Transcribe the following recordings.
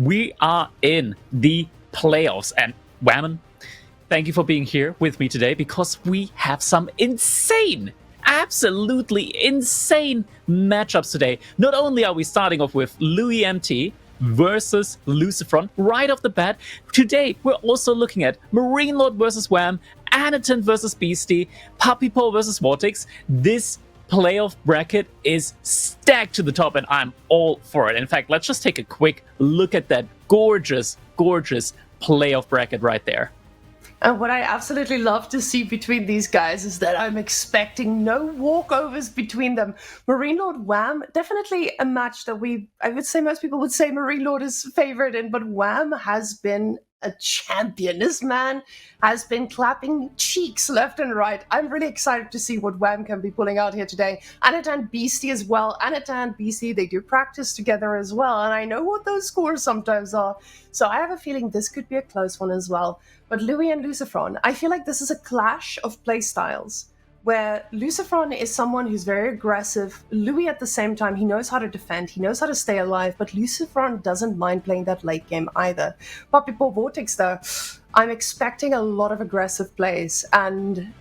we are in the playoffs. And Whammon, thank you for being here with me today because we have some insane, absolutely insane matchups today. Not only are we starting off with loueMT versus LucifroN right off the bat, today we're also looking at Marine Lord versus Wham, Anaton versus Beastie, Puppy Paw versus Vortex. This playoff bracket is stacked to the top and I'm all for it. In fact, let's just take a quick look at that gorgeous, gorgeous playoff bracket right there. And what I absolutely love to see between these guys is that I'm expecting no walkovers between them. Marine Lord Wham, definitely a match that I would say most people would say Marine Lord is favored in, but Wham has been a champion. This man has been clapping cheeks left and right. I'm really excited to see what Wham can be pulling out here today. Anita and Beastie as well. Anita and Beastie, they do practice together as well, and I know what those scores sometimes are. So I have a feeling this could be a close one as well. But Louis and LucifroN, I feel like this is a clash of play styles, where LucifroN is someone who's very aggressive. Louis, at the same time, he knows how to defend, he knows how to stay alive, but LucifroN doesn't mind playing that late game either. Puppy Paw Vortex, though, I'm expecting a lot of aggressive plays, and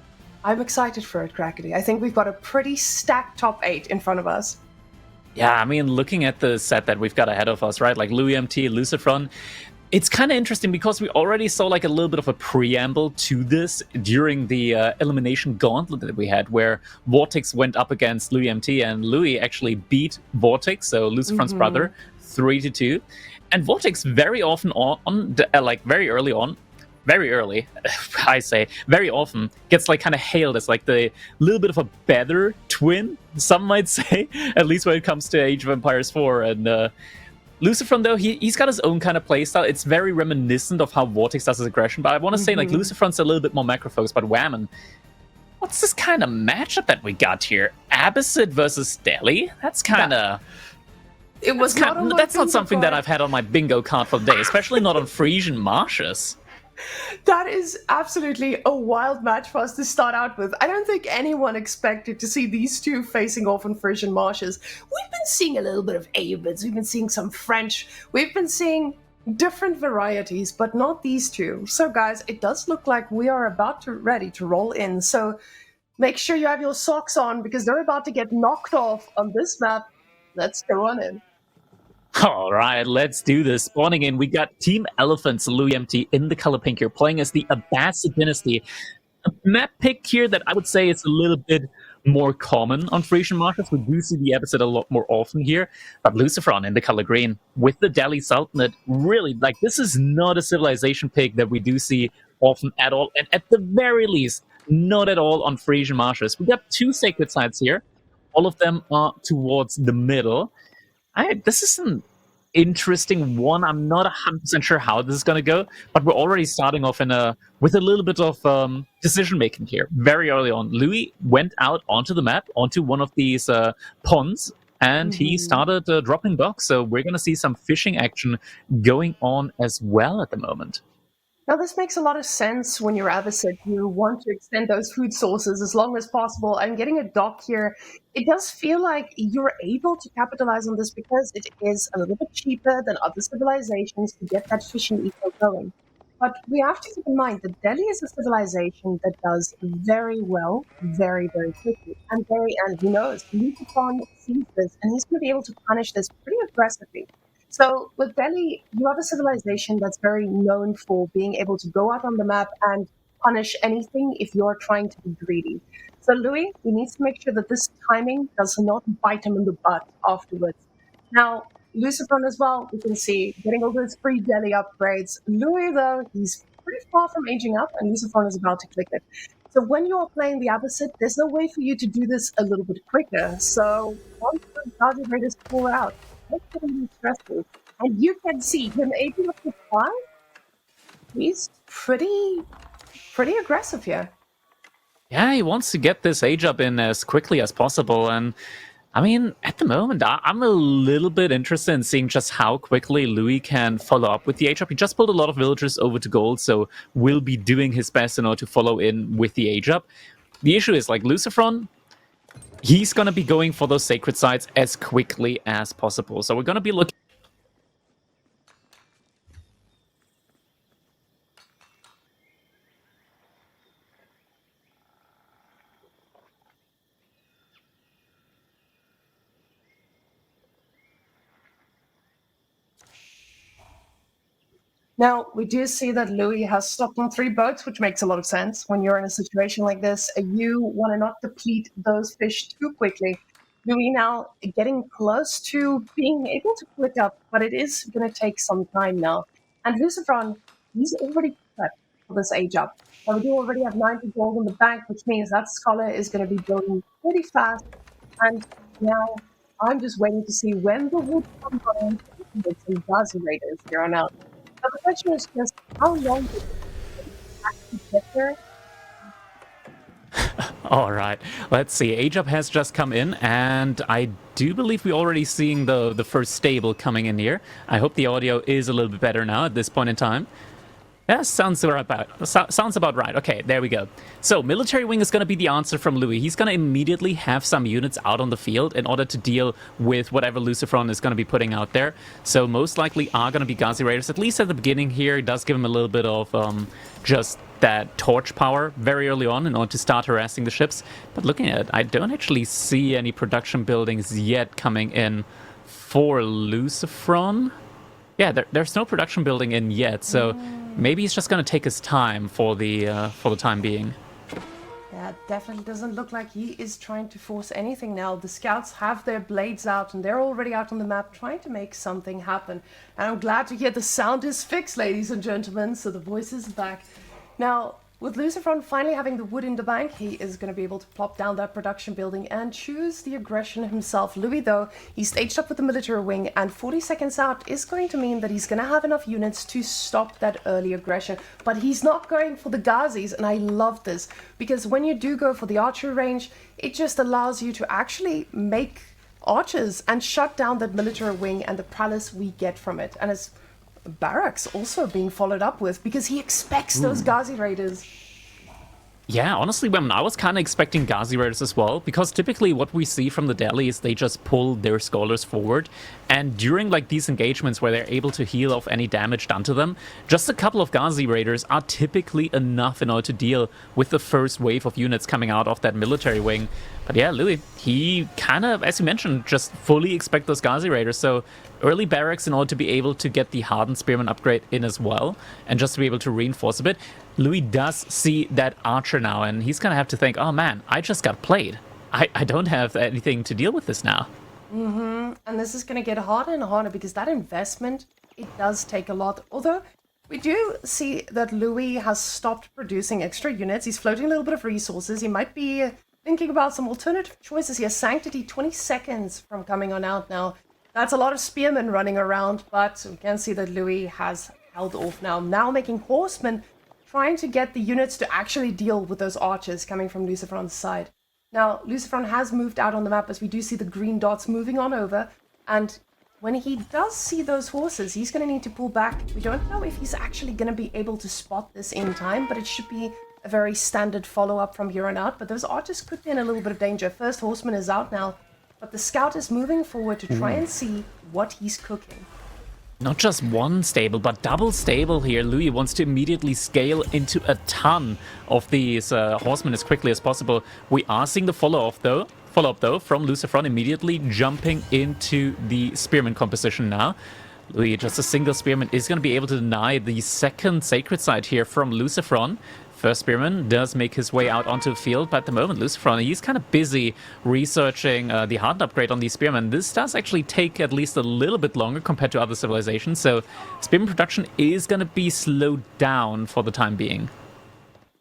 I'm excited for it, Crackety. I think we've got a pretty stacked top 8 in front of us. Yeah, I mean, looking at the set that we've got ahead of us, right, like loueMT, LucifroN, it's kind of interesting because we already saw like a little bit of a preamble to this during the elimination gauntlet that we had, where Vortex went up against loueMT and Louis actually beat Vortex, so LucifroN's brother, 3-2. And Vortex very often very early, I say, very often gets like kind of hailed as like the little bit of a better twin, some might say, at least when it comes to Age of Empires 4. And LucifroN, though, he's got his own kind of playstyle. It's very reminiscent of how Vortex does his aggression, but I want to say like LucifroN's a little bit more macro-focused, but Whammon, what's this kind of matchup that we got here? Abyssite versus Delhi? That's kind of... That's not something that I've had on my bingo card for the day, especially not on Frisian Marshes. That is absolutely a wild match for us to start out with. I don't think anyone expected to see these two facing off in Frisian Marshes. We've been seeing a little bit of Abids, we've been seeing some French, we've been seeing different varieties, but not these two. So guys, it does look like we are ready to roll in. So make sure you have your socks on because they're about to get knocked off on this map. Let's go on in. All right, let's do this. Spawning in, we got Team Elephants loueMT in the color pink here, playing as the Abbasid Dynasty. A map pick here that I would say is a little bit more common on Frisian Marshes. We do see the Abbasid a lot more often here, but LucifroN in the color green with the Delhi Sultanate. Really, like, this is not a civilization pick that we do see often at all, and at the very least, not at all on Frisian Marshes. We got 2 sacred sites here. All of them are towards the middle. This is an interesting one. I'm not 100% sure how this is going to go, but we're already starting off with a little bit of decision making here. Very early on, Louis went out onto the map, onto one of these ponds, and he started dropping blocks. So we're going to see some fishing action going on as well at the moment. Now, this makes a lot of sense when you're Abbasid. You want to extend those food sources as long as possible. And getting a dock here, it does feel like you're able to capitalize on this because it is a little bit cheaper than other civilizations to get that fishing eco going. But we have to keep in mind that Delhi is a civilization that does very well, very, very quickly. And who knows, LucifroN sees this, and he's going to be able to punish this pretty aggressively. So with Delhi, you have a civilization that's very known for being able to go out on the map and punish anything if you're trying to be greedy. So Louis, he needs to make sure that this timing does not bite him in the butt afterwards. Now, LucifroN as well, we can see, getting all those free Delhi upgrades. Louis, though, he's pretty far from aging up, and LucifroN is about to click it. So when you're playing the Abbasid, there's no way for you to do this a little bit quicker. So once the target rate is pulled out, it's going to be stressful. And you can see him able to fly. He's pretty aggressive here. Yeah, he wants to get this age up in as quickly as possible. And I mean, at the moment, I'm a little bit interested in seeing just how quickly Louis can follow up with the age up. He just pulled a lot of villagers over to gold, so will be doing his best in order to follow in with the age up. The issue is, like, LucifroN, he's going to be going for those sacred sites as quickly as possible. So we're going to be looking Now, we do see that Louis has stopped on 3 boats, which makes a lot of sense when you're in a situation like this. You want to not deplete those fish too quickly. Louis now getting close to being able to click up, but it is going to take some time now. And LucifroN, he's already prepped for this age up. Now, we do already have 90 gold in the bank, which means that scholar is going to be building pretty fast. And now I'm just waiting to see when the wood comes on with some Gazi Raiders here on out. So the question is just how long did it actually get there? All right, let's see. Age Up has just come in, and I do believe we're already seeing the first stable coming in here. I hope the audio is a little bit better now at this point in time. Yeah, sounds about right. Okay, there we go. So, military wing is going to be the answer from Louis. He's going to immediately have some units out on the field in order to deal with whatever LucifroN is going to be putting out there. So, most likely are going to be Gazi Raiders, at least at the beginning here. It does give him a little bit of just that torch power very early on in order to start harassing the ships. But looking at it, I don't actually see any production buildings yet coming in for LucifroN. Yeah, there's no production building in yet, so maybe he's just going to take his time for the time being. Yeah, it definitely doesn't look like he is trying to force anything now. The scouts have their blades out and they're already out on the map trying to make something happen. And I'm glad to hear the sound is fixed, ladies and gentlemen, so the voice is back. Now, with LucifroN finally having the wood in the bank, he is going to be able to plop down that production building and choose the aggression himself. Louis, though, he's staged up with the military wing, and 40 seconds out is going to mean that he's going to have enough units to stop that early aggression. But he's not going for the Gazis, and I love this, because when you do go for the archery range, it just allows you to actually make archers and shut down that military wing and the prowess we get from it. And it's barracks also being followed up with because he expects those Gazi Raiders. Yeah, honestly, I was kind of expecting Gazi Raiders as well, because typically what we see from the Delhi is they just pull their scholars forward, and during like these engagements where they're able to heal off any damage done to them, just a couple of Gazi Raiders are typically enough in order to deal with the first wave of units coming out of that military wing. But yeah, Louis, he kind of, as you mentioned, just fully expect those Gazi Raiders, so early barracks in order to be able to get the Hardened Spearman upgrade in as well, and just to be able to reinforce a bit. Louis does see that archer now, and he's gonna have to think, oh man, I just got played. I don't have anything to deal with this now. And this is gonna get harder and harder because that investment, it does take a lot. Although we do see that Louis has stopped producing extra units. He's floating a little bit of resources. He might be thinking about some alternative choices here. Sanctity, 20 seconds from coming on out now. That's a lot of spearmen running around, but we can see that Louis has held off now. Now making horsemen, trying to get the units to actually deal with those archers coming from LucifroN's side. Now, LucifroN has moved out on the map as we do see the green dots moving on over, and when he does see those horses, he's going to need to pull back. We don't know if he's actually going to be able to spot this in time, but it should be a very standard follow-up from here on out. But those archers could be in a little bit of danger. First horseman is out now, but the scout is moving forward to try and see what he's cooking. Not just one stable, but double stable here. Louis wants to immediately scale into a ton of these horsemen as quickly as possible. We are seeing the follow-up though from LucifroN immediately jumping into the spearman composition now. Louis, just a single spearman, is going to be able to deny the second sacred site here from LucifroN. First spearman does make his way out onto the field, but at the moment, LucifroN, he's kind of busy researching the hardened upgrade on these spearmen. This does actually take at least a little bit longer compared to other civilizations, so spearman production is going to be slowed down for the time being.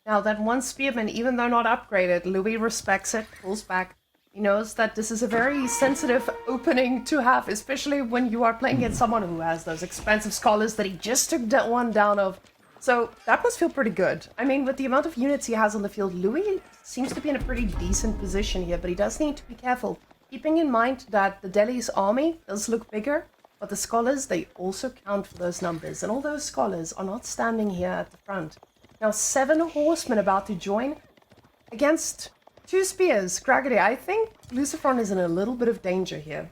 Now, that one spearman, even though not upgraded, Louis respects it, pulls back. He knows that this is a very sensitive opening to have, especially when you are playing against someone who has those expensive scholars that he just took that one down of. So that must feel pretty good. I mean, with the amount of units he has on the field, Louis seems to be in a pretty decent position here, but he does need to be careful, keeping in mind that the Delhi's army does look bigger, but the scholars, they also count for those numbers, and all those scholars are not standing here at the front. Now, 7 horsemen about to join against 2 spears. Craggy, I think LucifroN is in a little bit of danger here.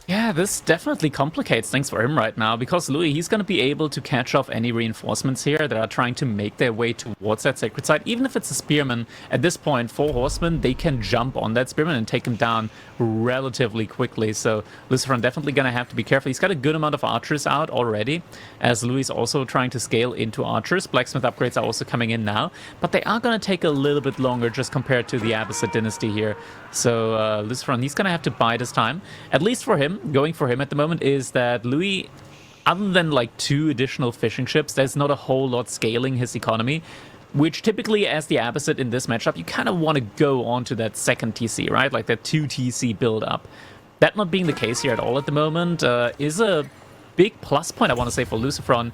Yeah, this definitely complicates things for him right now because Louis, he's going to be able to catch off any reinforcements here that are trying to make their way towards that sacred site. Even if it's a spearman, at this point, 4 horsemen, they can jump on that spearman and take him down relatively quickly. So LucifroN definitely going to have to be careful. He's got a good amount of archers out already, as Louis is also trying to scale into archers. Blacksmith upgrades are also coming in now, but they are going to take a little bit longer just compared to the Abbasid dynasty here. So LucifroN, he's going to have to bide his time, at least for him. Going for him at the moment is that Louis, other than like 2 additional fishing ships, there's not a whole lot scaling his economy, which typically as the Abbasid in this matchup, you kind of want to go on to that second TC, right? Like that 2 TC build up. That not being the case here at all at the moment is a big plus point, I want to say, for LucifroN.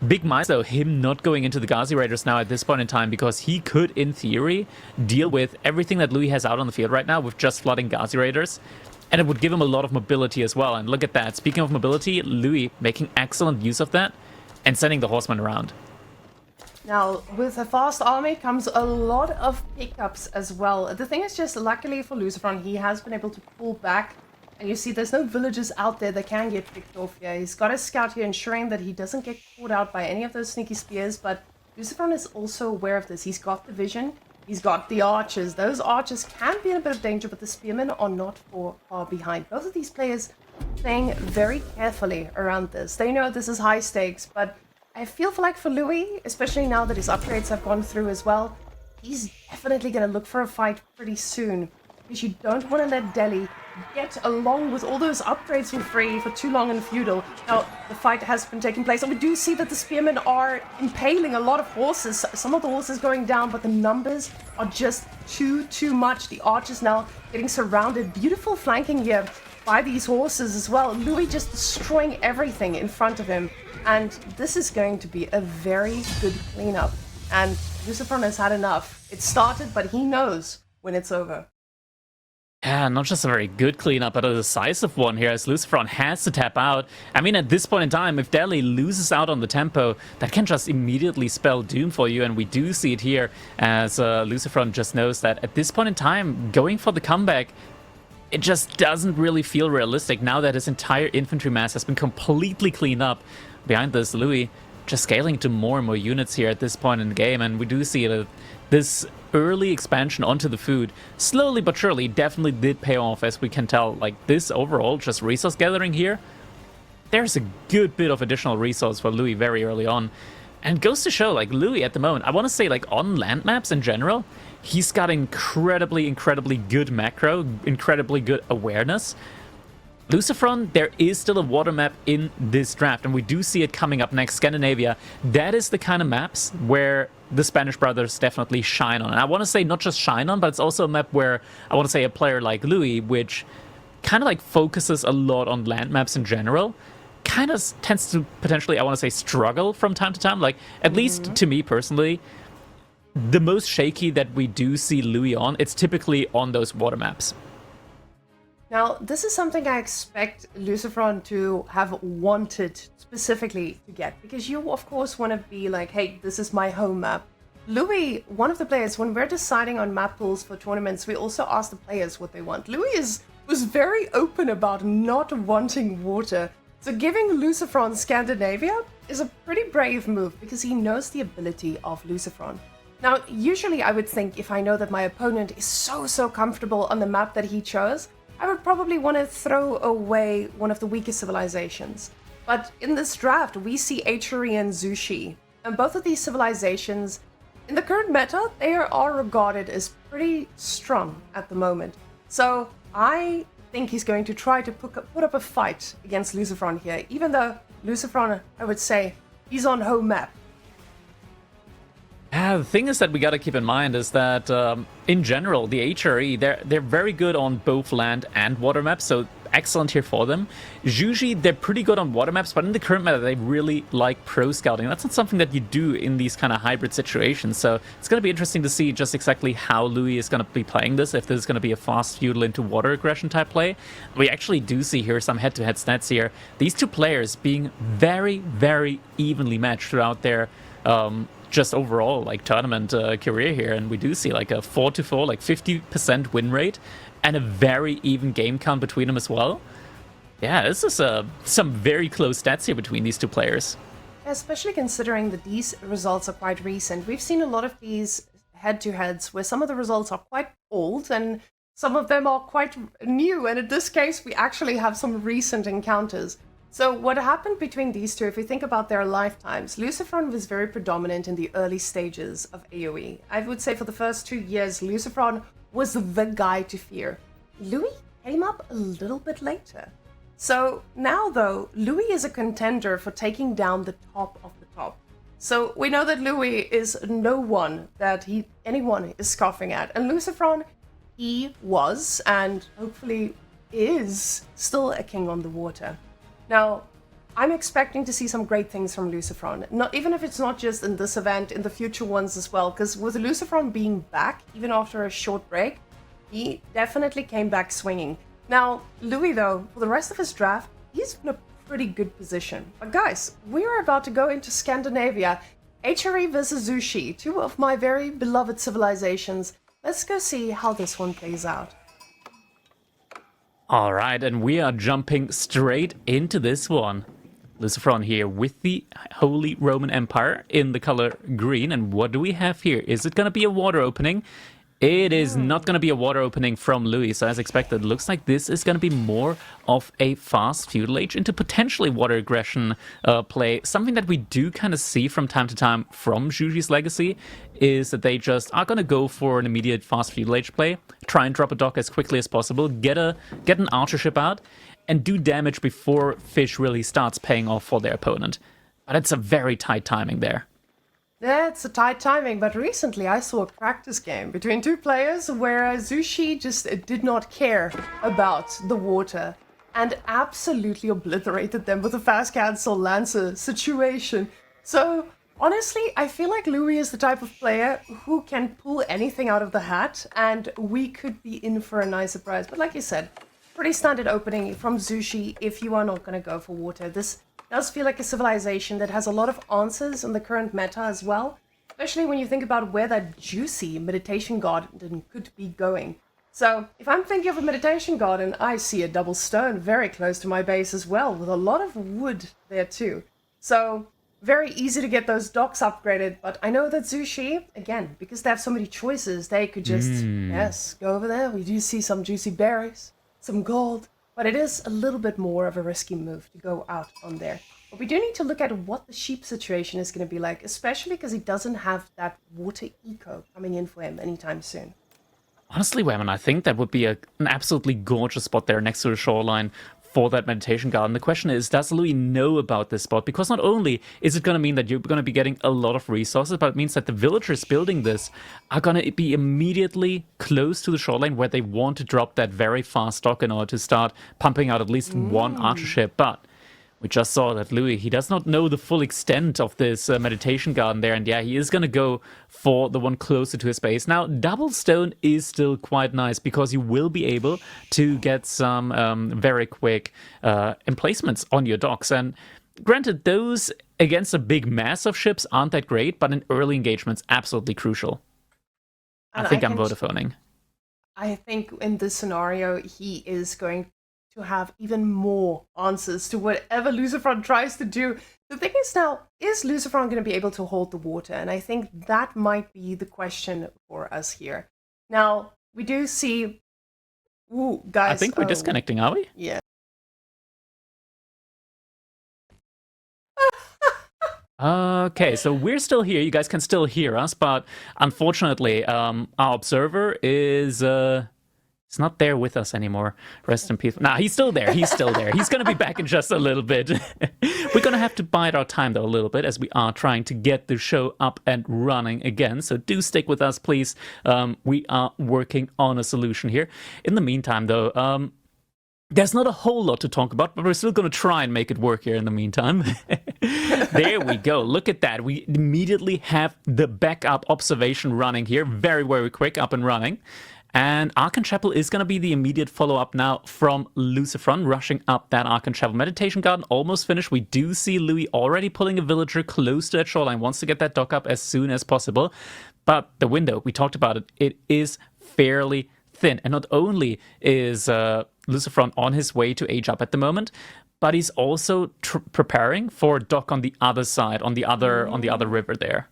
Big minus, though, him not going into the Ghazi Raiders now at this point in time, because he could, in theory, deal with everything that Louis has out on the field right now with just flooding Ghazi Raiders. And it would give him a lot of mobility as well. And look at that. Speaking of mobility, Louis making excellent use of that and sending the horsemen around. Now, with a fast army comes a lot of pickups as well. The thing is just, luckily for LucifroN, he has been able to pull back. And you see there's no villagers out there that can get picked off here. He's got a scout here ensuring that he doesn't get caught out by any of those sneaky spears. But LucifroN is also aware of this. He's got the vision. He's got the archers. Those archers can be in a bit of danger, but the spearmen are not far behind. Both of these players playing very carefully around this. They know this is high stakes, but I feel like for Louis, especially now that his upgrades have gone through as well, he's definitely going to look for a fight pretty soon. Because you don't want to let Delhi get along with all those upgrades for free for too long in feudal. Now, the fight has been taking place, and we do see that the spearmen are impaling a lot of horses. Some of the horses going down, but the numbers are just too much. The archers now getting surrounded. Beautiful flanking here by these horses as well. Louis just destroying everything in front of him. And this is going to be a very good cleanup. And LucifroN has had enough. It started, but he knows when it's over. Yeah, not just a very good cleanup, but a decisive one here, as LucifroN has to tap out. I mean, at this point in time, if Delhi loses out on the tempo, that can just immediately spell doom for you, and we do see it here, as LucifroN just knows that at this point in time, going for the comeback, it just doesn't really feel realistic now that his entire infantry mass has been completely cleaned up. Behind this, Louis just scaling to more and more units here at this point in the game, and we do see this early expansion onto the food, slowly but surely, definitely did pay off, as we can tell. Like, this overall, just resource gathering here, there's a good bit of additional resource for Louis very early on. And it goes to show, like, Louis at the moment, I want to say, like, on land maps in general, he's got incredibly good macro, incredibly good awareness. LucifroN, there is still a water map in this draft, and we do see it coming up next, Scandinavia. That is the kind of maps where the Spanish brothers definitely shine on. And I want to say not just shine on, but it's also a map where I want to say a player like Louis, which kind of like focuses a lot on land maps in general, kind of tends to potentially, I want to say, struggle from time to time. Like, at least to me personally, the most shaky that we do see Louis on, it's typically on those water maps. Now, this is something I expect LucifroN to have wanted specifically to get, because you, of course, want to be like, hey, this is my home map. Louis, one of the players, when we're deciding on map pools for tournaments, we also ask the players what they want. Louis was very open about not wanting water. So giving LucifroN Scandinavia is a pretty brave move, because he knows the ability of LucifroN. Now, usually I would think, if I know that my opponent is so comfortable on the map that he chose, I would probably want to throw away one of the weakest civilizations. But in this draft, we see Achery and Zushi. And both of these civilizations, in the current meta, they are regarded as pretty strong at the moment. So I think he's going to try to put up a fight against LucifroN here, even though LucifroN, I would say, he's on home map. The thing is that we got to keep in mind is that in general, the HRE, they're very good on both land and water maps, so excellent here for them. Usually, they're pretty good on water maps, but in the current meta, they really like pro scouting. That's not something that you do in these kind of hybrid situations, so it's going to be interesting to see just exactly how Louis is going to be playing this, if this is going to be a fast feudal into water aggression type play. We actually do see here some head-to-head stats here. These two players being very evenly matched throughout their just overall like tournament career here, and we do see like a 4-4, like 50% win rate, and a very even game count between them as well. Yeah, this is some very close stats here between these two players. Especially considering that these results are quite recent. We've seen a lot of these head-to-heads where some of the results are quite old and some of them are quite new. And in this case, we actually have some recent encounters. So what happened between these two, if we think about their lifetimes, LucifroN was very predominant in the early stages of AoE. I would say for the first 2 years, LucifroN was the guy to fear. Louis came up a little bit later. So now, though, Louis is a contender for taking down the top of the top. So we know that Louis is no one that anyone is scoffing at. And LucifroN, he was, and hopefully is, still a king on the water. Now, I'm expecting to see some great things from LucifroN. Not even if it's not just in this event, in the future ones as well. Because with LucifroN being back, even after a short break, he definitely came back swinging. Now, Louis, though, for the rest of his draft, he's in a pretty good position. But guys, we are about to go into Scandinavia. HRE versus Zushi, two of my very beloved civilizations. Let's go see how this one plays out. All right, and we are jumping straight into this one. LucifroN here with the Holy Roman Empire in the color green. And what do we have here? Is it going to be a water opening? It is not going to be a water opening from Louis, so as expected, it looks like this is going to be more of a fast feudal age into potentially water aggression play. Something that we do kind of see from time to time from Jushi's legacy is that they just are going to go for an immediate fast feudal age play, try and drop a dock as quickly as possible, get an archer ship out, and do damage before fish really starts paying off for their opponent. But it's a very tight timing there. Yeah, it's a tight timing, but recently I saw a practice game between two players where Zushi just did not care about the water and absolutely obliterated them with a fast cancel Lancer situation. So, honestly, I feel like Louis is the type of player who can pull anything out of the hat, and we could be in for a nice surprise. But like you said, pretty standard opening from Zushi if you are not going to go for water. This does feel like a civilization that has a lot of answers in the current meta as well, especially when you think about where that juicy meditation garden could be going. So if I'm thinking of a meditation garden, I see a double stone very close to my base as well, with a lot of wood there too. So very easy to get those docks upgraded, but I know that Zushi, again, because they have so many choices, they could just, yes, go over there. We do see some juicy berries, some gold. But it is a little bit more of a risky move to go out on there. But we do need to look at what the sheep situation is going to be like, especially because he doesn't have that water eco coming in for him anytime soon. Honestly, loueMT, I think that would be an absolutely gorgeous spot there next to the shoreline for that meditation garden. The question is, does Louis know about this spot? Because not only is it going to mean that you're going to be getting a lot of resources, but it means that the villagers building this are going to be immediately close to the shoreline where they want to drop that very fast dock in order to start pumping out at least one archer ship. But we just saw that Louis, he does not know the full extent of this meditation garden there. And yeah, he is going to go for the one closer to his base. Now, double stone is still quite nice because you will be able to get some very quick emplacements on your docks. And granted, those against a big mass of ships aren't that great, but in early engagements, absolutely crucial. I think I'm Vodafoning. I think in this scenario, he is going to have even more answers to whatever LucifroN tries to do. The thing is now, is LucifroN going to be able to hold the water? And I think that might be the question for us here. Now, we do see... Ooh, guys... I think we're disconnecting, are we? Yeah. Okay, so we're still here. You guys can still hear us, but unfortunately, our observer is... He's not there with us anymore. Rest in peace. Nah, he's still there. He's still there. He's going to be back in just a little bit. We're going to have to bide our time, though, a little bit, as we are trying to get the show up and running again. So do stick with us, please. We are working on a solution here. In the meantime, though, there's not a whole lot to talk about, but we're still going to try and make it work here in the meantime. There we go. Look at that. We immediately have the backup observation running here. Very, very quick, up and running. And Archon Chapel is going to be the immediate follow-up now from LucifroN, rushing up that Archon Chapel. Meditation Garden almost finished. We do see Louis already pulling a villager close to that shoreline, wants to get that dock up as soon as possible. But the window, we talked about it, it is fairly thin. And not only is LucifroN on his way to age up at the moment, but he's also preparing for dock on the other side, on the other river there.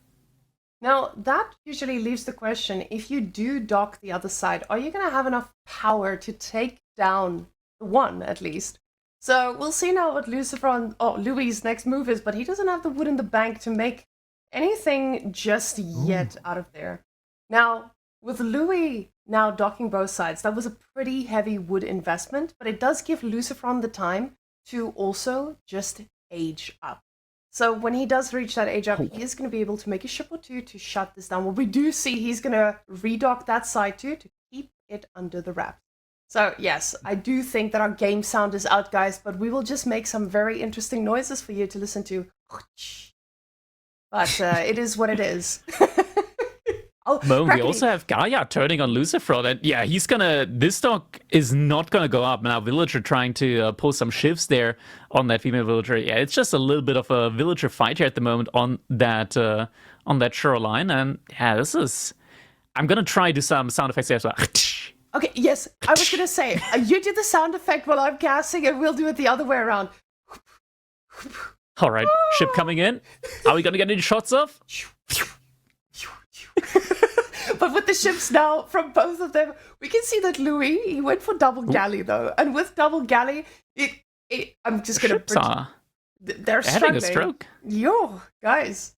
Now, that usually leaves the question, if you do dock the other side, are you going to have enough power to take down one, at least? So we'll see now what Louis' next move is, but he doesn't have the wood in the bank to make anything just yet out of there. Now, with Louis now docking both sides, that was a pretty heavy wood investment, but it does give LucifroN the time to also just age up. So when he does reach that age up, he is going to be able to make a ship or two to shut this down. Well, we do see he's going to redock that side too to keep it under the wraps. So yes, I do think that our game sound is out, guys, but we will just make some very interesting noises for you to listen to. But it is what it is. We also have Gaia turning on LucifroN, and yeah, this dock is not gonna go up. Now, Villager trying to pull some shifts there on that female Villager. Yeah, it's just a little bit of a Villager fight here at the moment on that shoreline, and yeah, I'm gonna try to do some sound effects here as well. Okay, yes, I was gonna say, you do the sound effect while I'm casting, and we'll do it the other way around. All right, ship coming in. Are we gonna get any shots off? But with the ships now from both of them, we can see that Louis, he went for double galley though, and with double galley, I'm just gonna. They're struggling. Having a stroke. Yo, guys,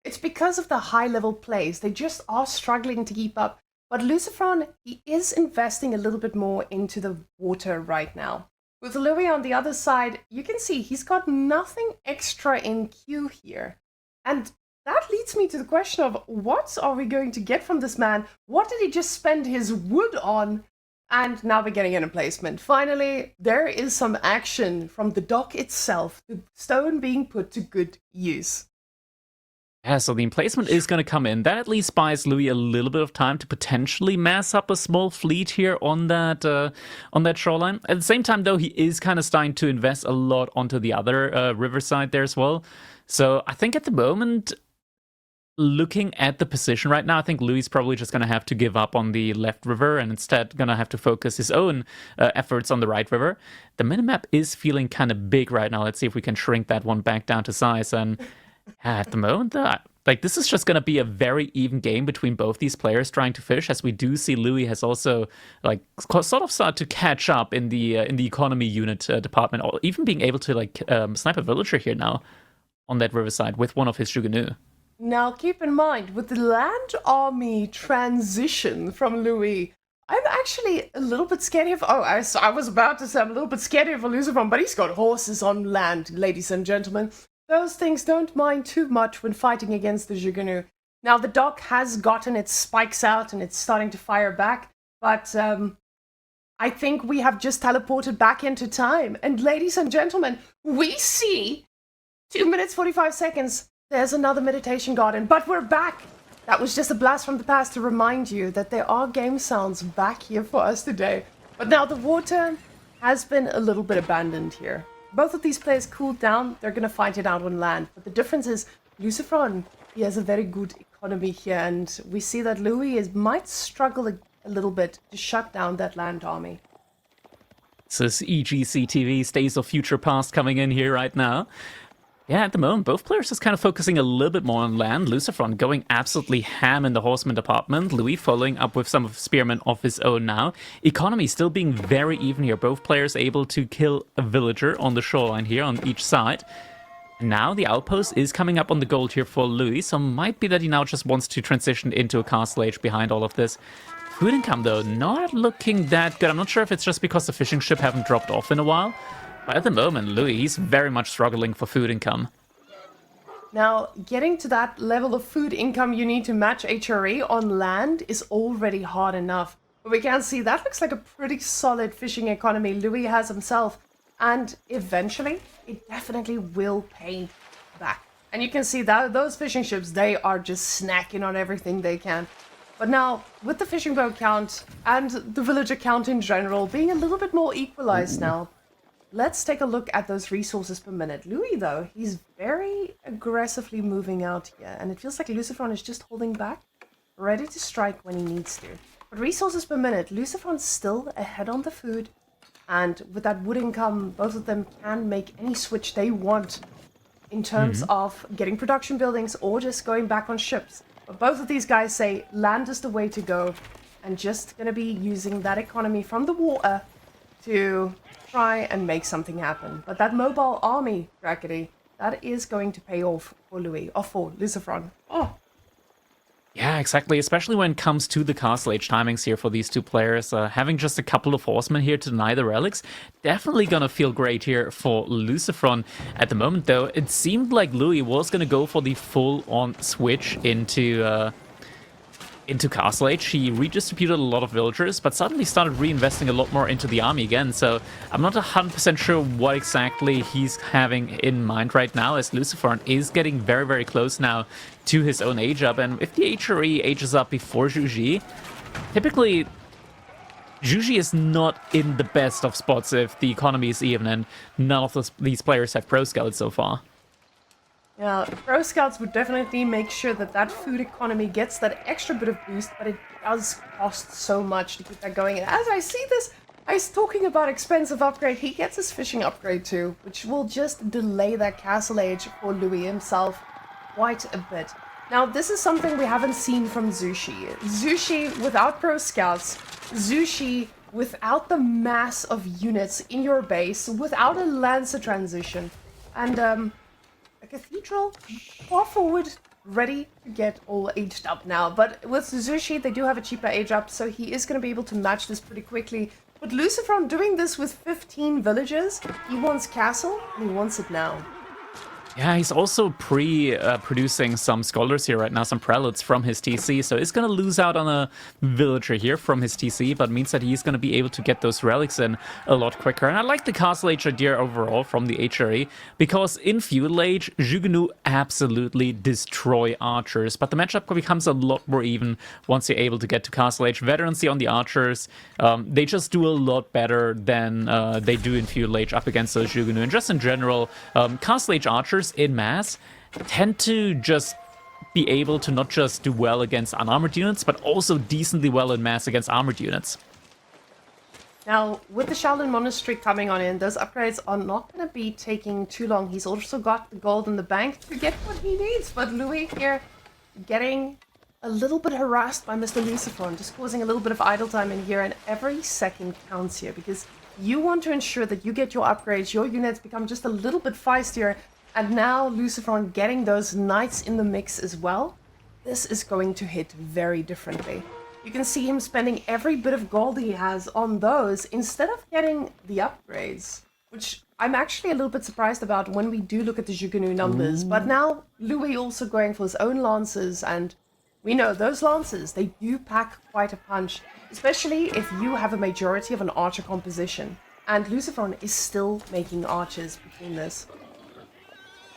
it's because of the high level plays. They just are struggling to keep up. But LucifroN, he is investing a little bit more into the water right now. With Louis on the other side, you can see he's got nothing extra in queue here, and that leads me to the question of what are we going to get from this man? What did he just spend his wood on? And now we're getting an emplacement. Finally, there is some action from the dock itself, the stone being put to good use. Yeah, so the emplacement is going to come in. That at least buys Louis a little bit of time to potentially mass up a small fleet here on that shoreline. At the same time, though, he is kind of starting to invest a lot onto the other riverside there as well. So I think at the moment, looking at the position right now, I think Louis is probably just going to have to give up on the left river and instead going to have to focus his own efforts on the right river. The minimap is feeling kind of big right now. Let's see if we can shrink that one back down to size. And at the moment, this is just going to be a very even game between both these players trying to fish, as we do see Louis has also sort of started to catch up in the economy unit department, or even being able to snipe a villager here now on that riverside with one of his Jugunu. Now, keep in mind, with the land army transition from Louis, I'm actually a little bit scared of... I was about to say I'm a little bit scared of LucifroN, but he's got horses on land, ladies and gentlemen. Those things don't mind too much when fighting against the Jugunu. Now, the dock has gotten its spikes out and it's starting to fire back, but I think we have just teleported back into time. And ladies and gentlemen, we see 2 minutes, 45 seconds... There's another meditation garden, but we're back! That was just a blast from the past to remind you that there are game sounds back here for us today. But now the water has been a little bit abandoned here. Both of these players cooled down, they're gonna fight it out on land. But the difference is, LucifroN, he has a very good economy here, and we see that Louis might struggle a little bit to shut down that land army. This is EGC TV, Stays of Future Past coming in here right now. Yeah, at the moment, both players just kind of focusing a little bit more on land. LucifroN going absolutely ham in the horseman department. Louis following up with some of spearmen of his own now. Economy still being very even here. Both players able to kill a villager on the shoreline here on each side. And now the outpost is coming up on the gold here for Louis, so might be that he now just wants to transition into a castle age behind all of this. Food income, though, not looking that good. I'm not sure if it's just because the fishing ship haven't dropped off in a while. But at the moment, Louis, he's very much struggling for food income. Now, getting to that level of food income you need to match HRE on land is already hard enough. But we can see that looks like a pretty solid fishing economy Louis has himself. And eventually, it definitely will pay back. And you can see that those fishing ships, they are just snacking on everything they can. But now, with the fishing boat count and the villager count in general being a little bit more equalized now, let's take a look at those resources per minute. Louis, though, he's very aggressively moving out here, and it feels like LucifroN is just holding back, ready to strike when he needs to. But resources per minute, LucifroN's still ahead on the food. And with that wood income, both of them can make any switch they want in terms of getting production buildings or just going back on ships. But both of these guys say land is the way to go, and just going to be using that economy from the water to try and make something happen. But that mobile army, Brackety, that is going to pay off for Louis, or for LucifroN. Oh, Yeah, exactly. Especially when it comes to the castle age timings here for these two players. Having just a couple of horsemen here to deny the relics, definitely gonna feel great here for LucifroN. At the moment, though, it seemed like Louis was gonna go for the full-on switch into Castle Age. He redistributed a lot of villagers, but suddenly started reinvesting a lot more into the army again. So I'm not 100% sure what exactly he's having in mind right now, as LucifroN is getting very, very close now to his own age up. And if the HRE ages up before Zhuji, typically Zhuji is not in the best of spots if the economy is even, and none of these players have pro scouts so far. yeah, Pro Scouts would definitely make sure that that food economy gets that extra bit of boost, but it does cost so much to keep that going. And as I see this, I was talking about expensive upgrade, he gets his fishing upgrade too, which will just delay that castle age for Louis himself quite a bit. Now, this is something we haven't seen from Zushi. Zushi without Pro Scouts, Zushi without the mass of units in your base, without a Lancer transition, and a Cathedral far forward, ready to get all aged up now. But with Zushi, they do have a cheaper age up, so he is going to be able to match this pretty quickly. But LucifroN doing this with 15 villages, he wants castle, and he wants it now. Yeah, he's also producing some scholars here right now, some prelates from his TC, so he's going to lose out on a villager here from his TC, but means that he's going to be able to get those relics in a lot quicker. And I like the Castle Age idea overall from the HRE, because in Feudal Age, Jugunu absolutely destroy archers, but the matchup becomes a lot more even once you're able to get to Castle Age. Veterancy on the archers, they just do a lot better than they do in Feudal Age up against those Jugunu. And just in general, Castle Age archers in mass tend to just be able to not just do well against unarmored units, but also decently well in mass against armored units. Now, with the Shaolin Monastery coming on in, those upgrades are not going to be taking too long. He's also got the gold in the bank to get what he needs. But Louis here getting a little bit harassed by Mr. LucifroN, just causing a little bit of idle time in here. And every second counts here, because you want to ensure that you get your upgrades, your units become just a little bit feistier. And now LucifroN getting those knights in the mix as well. This is going to hit very differently. You can see him spending every bit of gold he has on those instead of getting the upgrades, which I'm actually a little bit surprised about when we do look at the Jugunu numbers. But now Louis also going for his own lancers, and we know those lancers, they do pack quite a punch, especially if you have a majority of an archer composition. And LucifroN is still making archers between this.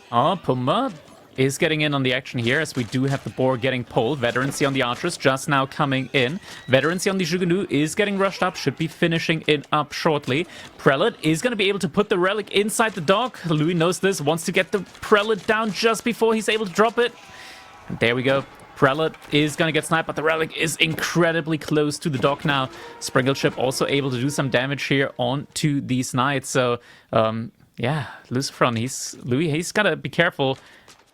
Puma is getting in on the action here, as we do have the boar getting pulled. Veterancy on the archers just now coming in. Veterancy on the Jugunu is getting rushed up, should be finishing it up shortly. Prelate is going to be able to put the relic inside the dock. Louis knows this, wants to get the prelate down just before he's able to drop it. And there we go. Prelate is going to get sniped, but the relic is incredibly close to the dock now. Sprinkled Ship also able to do some damage here onto these knights. So, yeah, LucifroN, he's got to be careful.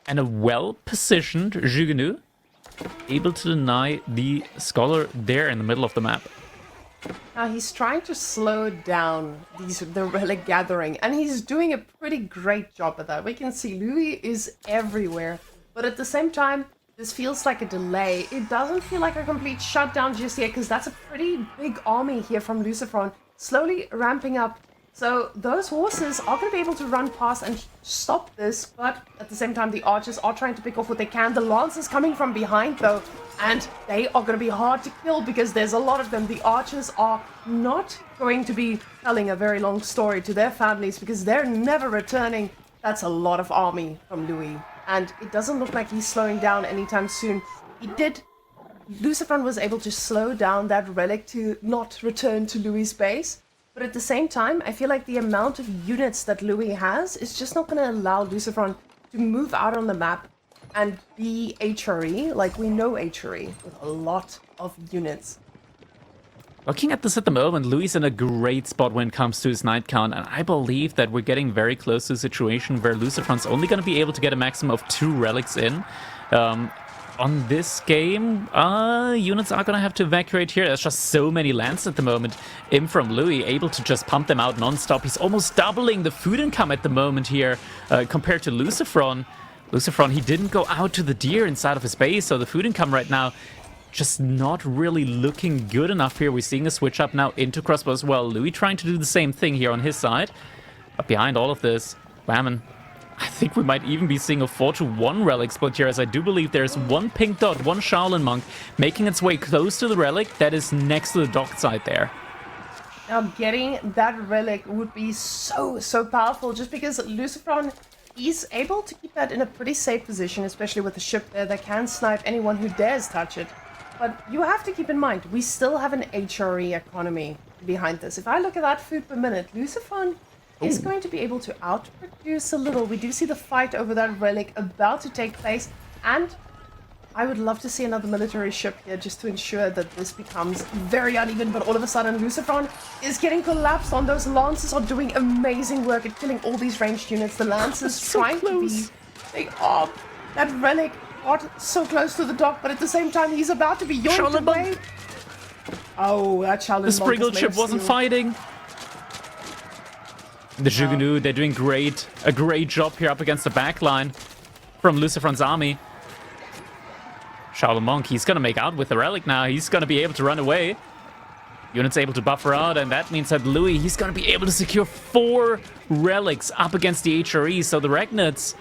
And a well-positioned Jugunu able to deny the scholar there in the middle of the map. Now he's trying to slow down the relic gathering, and he's doing a pretty great job at that. We can see Louis is everywhere, but at the same time, this feels like a delay. It doesn't feel like a complete shutdown just yet, because that's a pretty big army here from LucifroN, slowly ramping up. So those horses are going to be able to run past and stop this, but at the same time the archers are trying to pick off what they can. The lancers coming from behind though, and they are going to be hard to kill because there's a lot of them. The archers are not going to be telling a very long story to their families because they're never returning. That's a lot of army from Louis, and it doesn't look like he's slowing down anytime soon. LucifroN was able to slow down that relic to not return to Louis' base. But at the same time, I feel like the amount of units that Louis has is just not going to allow LucifroN to move out on the map and be HRE, like we know HRE, with a lot of units. Looking at this at the moment, Louis in a great spot when it comes to his knight count, and I believe that we're getting very close to a situation where LucifroN's only going to be able to get a maximum of 2 relics in. On this game, units are going to have to evacuate here. There's just so many lands at the moment. In from Louis, able to just pump them out non-stop. He's almost doubling the food income at the moment here compared to LucifroN. LucifroN, he didn't go out to the deer inside of his base, so the food income right now just not really looking good enough here. We're seeing a switch up now into crossbow as well. Louis trying to do the same thing here on his side. But behind all of this, Whammon, I think we might even be seeing a 4-to-1 relic split here, as I do believe there's one pink dot, one Shaolin monk, making its way close to the relic that is next to the dock side there. Now, getting that relic would be so powerful, just because LucifroN is able to keep that in a pretty safe position, especially with the ship there that can snipe anyone who dares touch it. But you have to keep in mind, we still have an HRE economy behind this. If I look at that food per minute, LucifroN is going to be able to outproduce a little. We do see the fight over that relic about to take place, and I would love to see another military ship here just to ensure that this becomes very uneven. But all of a sudden, LucifroN is getting collapsed on. Those Lancers are doing amazing work at killing all these ranged units. The Lancers trying to be... They are... That relic got so close to the dock, but at the same time, he's about to be yoinked away. Oh, that Shaolin The Spriggle ship wasn't fighting. The Jugunu, they're doing great. A great job here up against the backline from LucifroN's army. Shaolin Monk, he's going to make out with the relic now. He's going to be able to run away. Unit's able to buffer out, and that means that Louis, he's going to be able to secure 4 relics up against the HRE. So the Regnets,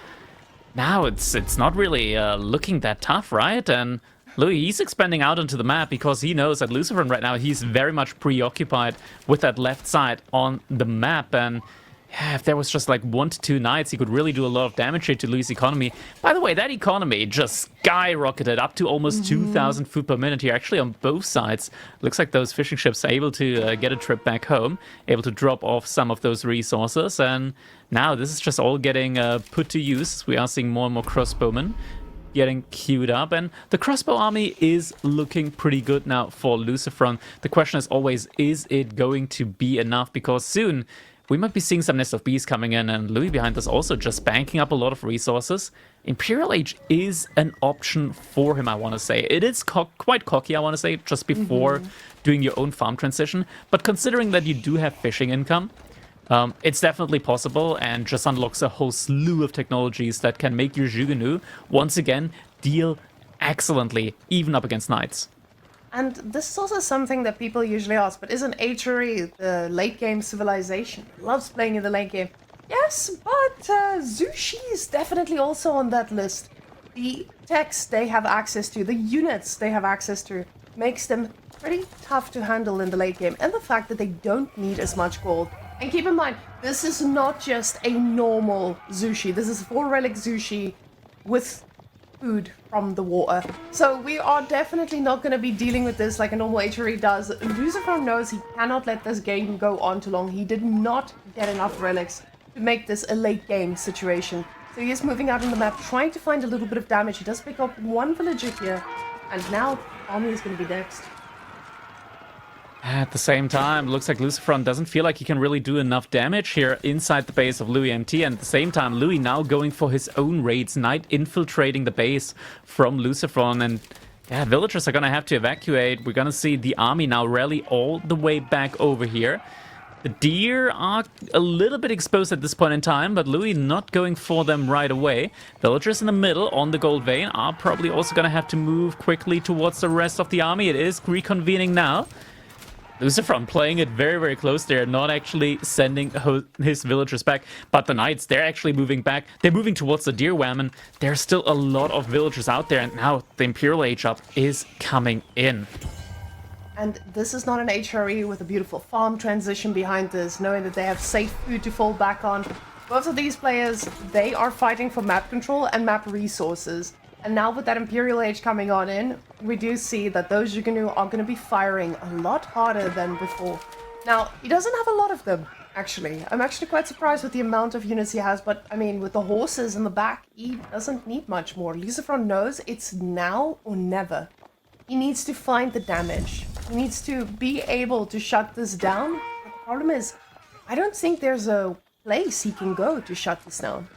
now it's not really looking that tough, right? And Louis, he's expanding out onto the map because he knows that LucifroN right now, he's very much preoccupied with that left side on the map. And yeah, if there was just like 1 to 2 knights, he could really do a lot of damage here to Louis' economy. By the way, that economy just skyrocketed up to almost 2,000 food per minute here, actually on both sides. Looks like those fishing ships are able to get a trip back home, able to drop off some of those resources. And now this is just all getting put to use. We are seeing more and more crossbowmen getting queued up, and the crossbow army is looking pretty good now for LucifroN. The question is always, is it going to be enough? Because soon we might be seeing some Nest of Bees coming in, and Louis behind us also just banking up a lot of resources. Imperial Age is an option for him, I want to say. It is quite cocky, I want to say, just before doing your own farm transition. But considering that you do have fishing income, it's definitely possible, and just unlocks a whole slew of technologies that can make your Jugunu, once again, deal excellently, even up against knights. And this is also something that people usually ask, but isn't HRE the late game civilization? Loves playing in the late game. Yes, but Zushi is definitely also on that list. The techs they have access to, the units they have access to, makes them pretty tough to handle in the late game. And the fact that they don't need as much gold. And keep in mind, this is not just a normal Zushi. This is 4 relic Zushi with food from the water. So we are definitely not going to be dealing with this like a normal HRE does. LucifroN knows he cannot let this game go on too long. He did not get enough relics to make this a late game situation. So he is moving out on the map, trying to find a little bit of damage. He does pick up 1 villager here, and now army is going to be next. At the same time, looks like LucifroN doesn't feel like he can really do enough damage here inside the base of loueMT, and at the same time, Louis now going for his own raids, Knight infiltrating the base from LucifroN, and yeah, villagers are gonna have to evacuate. We're gonna see the army now rally all the way back over here. The deer are a little bit exposed at this point in time, but Louis not going for them right away. Villagers in the middle on the gold vein are probably also gonna have to move quickly towards the rest of the army. It is reconvening now. LucifroN playing it very, very close there, not actually sending his villagers back. But the knights, they're actually moving back. They're moving towards the deer whammon. There's still a lot of villagers out there, and now the Imperial Age up is coming in. And this is not an HRE with a beautiful farm transition behind this, knowing that they have safe food to fall back on. Both of these players, they are fighting for map control and map resources. And now with that Imperial Age coming on in, we do see that those Jugunu are going to be firing a lot harder than before. Now, he doesn't have a lot of them, actually. I'm actually quite surprised with the amount of units he has, but I mean, with the horses in the back, he doesn't need much more. LucifroN knows it's now or never. He needs to find the damage. He needs to be able to shut this down. But the problem is, I don't think there's a place he can go to shut this down.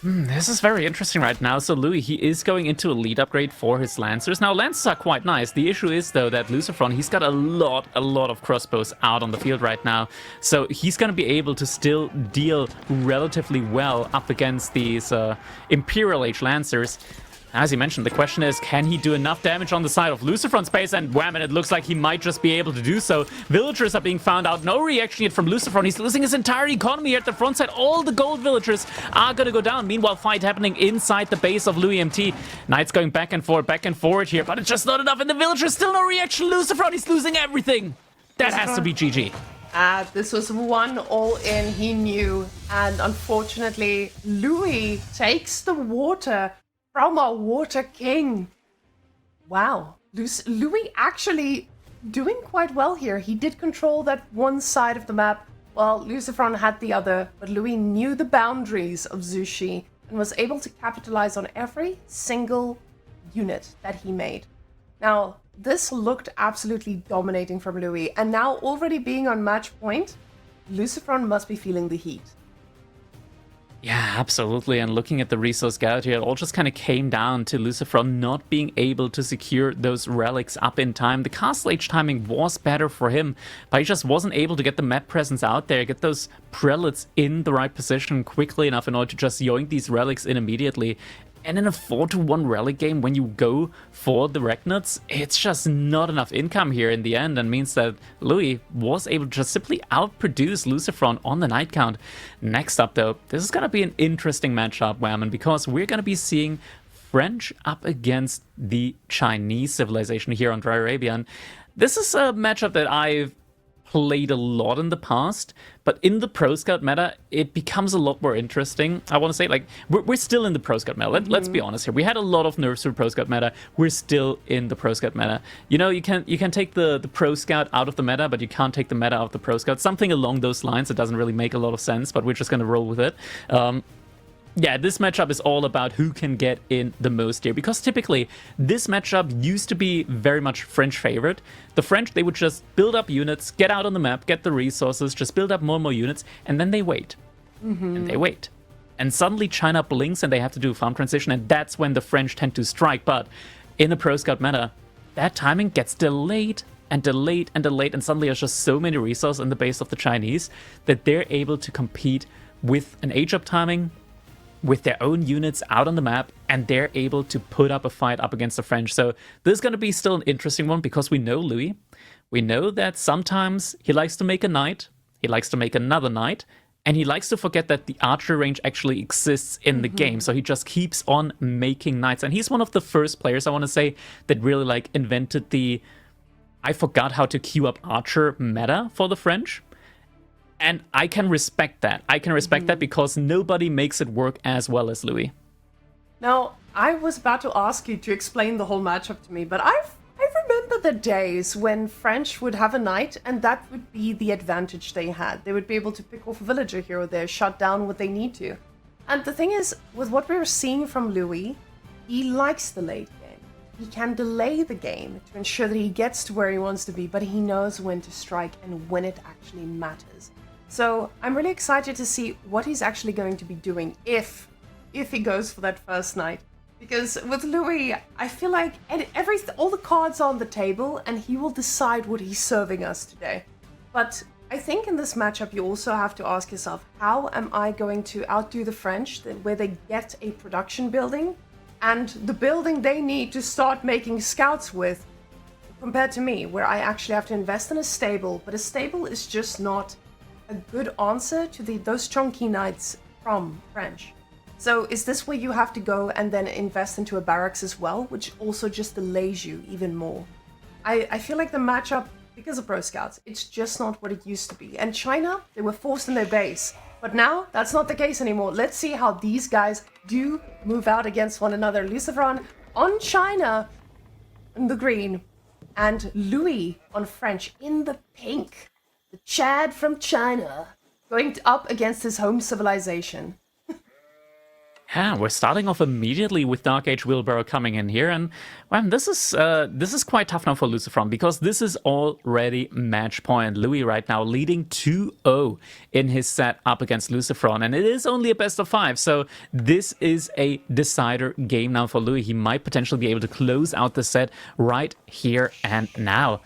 This is very interesting right now. So Louis, he is going into a lead upgrade for his Lancers. Now, Lancers are quite nice. The issue is, though, that LucifroN, he's got a lot of crossbows out on the field right now. So he's going to be able to still deal relatively well up against these Imperial Age Lancers. As you mentioned, the question is, can he do enough damage on the side of LucifroN's base? And wham, and it looks like he might just be able to do so. Villagers are being found out. No reaction yet from LucifroN. He's losing his entire economy at the front side. All the gold villagers are going to go down. Meanwhile, fight happening inside the base of loueMT. Knights going back and forward here, but it's just not enough. And the villagers, still no reaction. LucifroN, he's losing everything. That has to be GG. This was one all-in, he knew. And unfortunately, Louis takes the water from our Water King. Wow. Louis actually doing quite well here. He did control that one side of the map, while LucifroN had the other, but Louis knew the boundaries of Zhu Shi and was able to capitalize on every single unit that he made. Now, this looked absolutely dominating from Louis, and now already being on match point, LucifroN must be feeling the heat. Yeah, absolutely. And looking at the resource gallery, it all just kind of came down to LucifroN not being able to secure those relics up in time. The castle age timing was better for him, but he just wasn't able to get the map presence out there, get those prelates in the right position quickly enough in order to just yoink these relics in immediately. And in a 4-1 relic game, when you go for the Recknuts, it's just not enough income here in the end, and means that Louis was able to just simply outproduce LucifroN on the night count. Next up, though, this is going to be an interesting matchup, Whammon, because we're going to be seeing French up against the Chinese civilization here on Dry Arabian. This is a matchup that I've played a lot in the past, but in the Pro Scout meta, it becomes a lot more interesting. I want to say, like, we're still in the Pro Scout meta. Let's be honest here. We had a lot of nerfs for Pro Scout meta. We're still in the Pro Scout meta. You know, you can take the Pro Scout out of the meta, but you can't take the meta out of the Pro Scout. Something along those lines. It doesn't really make a lot of sense, but we're just going to roll with it. Yeah, this matchup is all about who can get in the most here, because typically this matchup used to be very much French favorite. The French, they would just build up units, get out on the map, get the resources, just build up more and more units, and then they wait. And they wait. And suddenly China blinks and they have to do a farm transition, and that's when the French tend to strike. But in the Pro Scout meta, that timing gets delayed and delayed and delayed, and suddenly there's just so many resources in the base of the Chinese that they're able to compete with an age-up timing, with their own units out on the map, and they're able to put up a fight up against the French. So this is going to be still an interesting one, because we know Louis. We know that sometimes he likes to make a knight, he likes to make another knight, and he likes to forget that the archery range actually exists in the game. So he just keeps on making knights. And he's one of the first players, I want to say, that really like invented the I forgot how to queue up archer meta for the French. And I can respect that. I can respect that, because nobody makes it work as well as Louis. Now, I was about to ask you to explain the whole matchup to me, but I remember the days when French would have a knight, and that would be the advantage they had. They would be able to pick off a villager here or there, shut down what they need to. And the thing is, with what we were seeing from Louis, he likes the late game. He can delay the game to ensure that he gets to where he wants to be, but he knows when to strike and when it actually matters. So I'm really excited to see what he's actually going to be doing if he goes for that first night. Because with Louis, I feel like all the cards are on the table, and he will decide what he's serving us today. But I think in this matchup, you also have to ask yourself, how am I going to outdo the French, where they get a production building and the building they need to start making scouts with, compared to me, where I actually have to invest in a stable, but a stable is just not a good answer to those chunky knights from French. So is this where you have to go and then invest into a barracks as well, which also just delays you even more? I feel like the matchup, because of Pro Scouts, it's just not what it used to be. And China, they were forced in their base. But now, that's not the case anymore. Let's see how these guys do move out against one another. LucifroN on China in the green, and Louis on French in the pink. The Chad from China going up against his home civilization. Yeah, we're starting off immediately with Dark Age Wheelbarrow coming in here, and man, this is quite tough now for LucifroN because this is already match point. Louis right now leading 2-0 in his set up against LucifroN, and it is only a best of 5, so this is a decider game now for Louis. He might potentially be able to close out the set right here and now.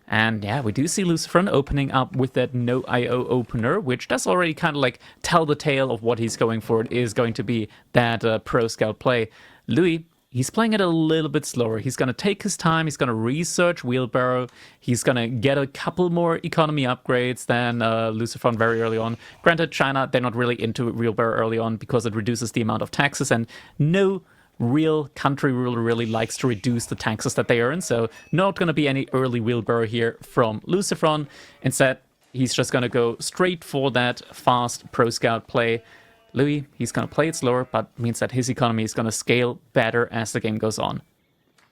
And yeah, we do see LucifroN opening up with that no IO opener, which does already kind of like tell the tale of what he's going for. It is going to be that Pro Scout play. Louis, he's playing it a little bit slower. He's going to take his time. He's going to research Wheelbarrow. He's going to get a couple more economy upgrades than LucifroN very early on. Granted, China, they're not really into Wheelbarrow early on because it reduces the amount of taxes, and no real country ruler really likes to reduce the taxes that they earn, so not going to be any early wheelbarrow here from LucifroN. Instead, he's just going to go straight for that fast Pro Scout play. Louis, he's going to play it slower, but means that his economy is going to scale better as the game goes on.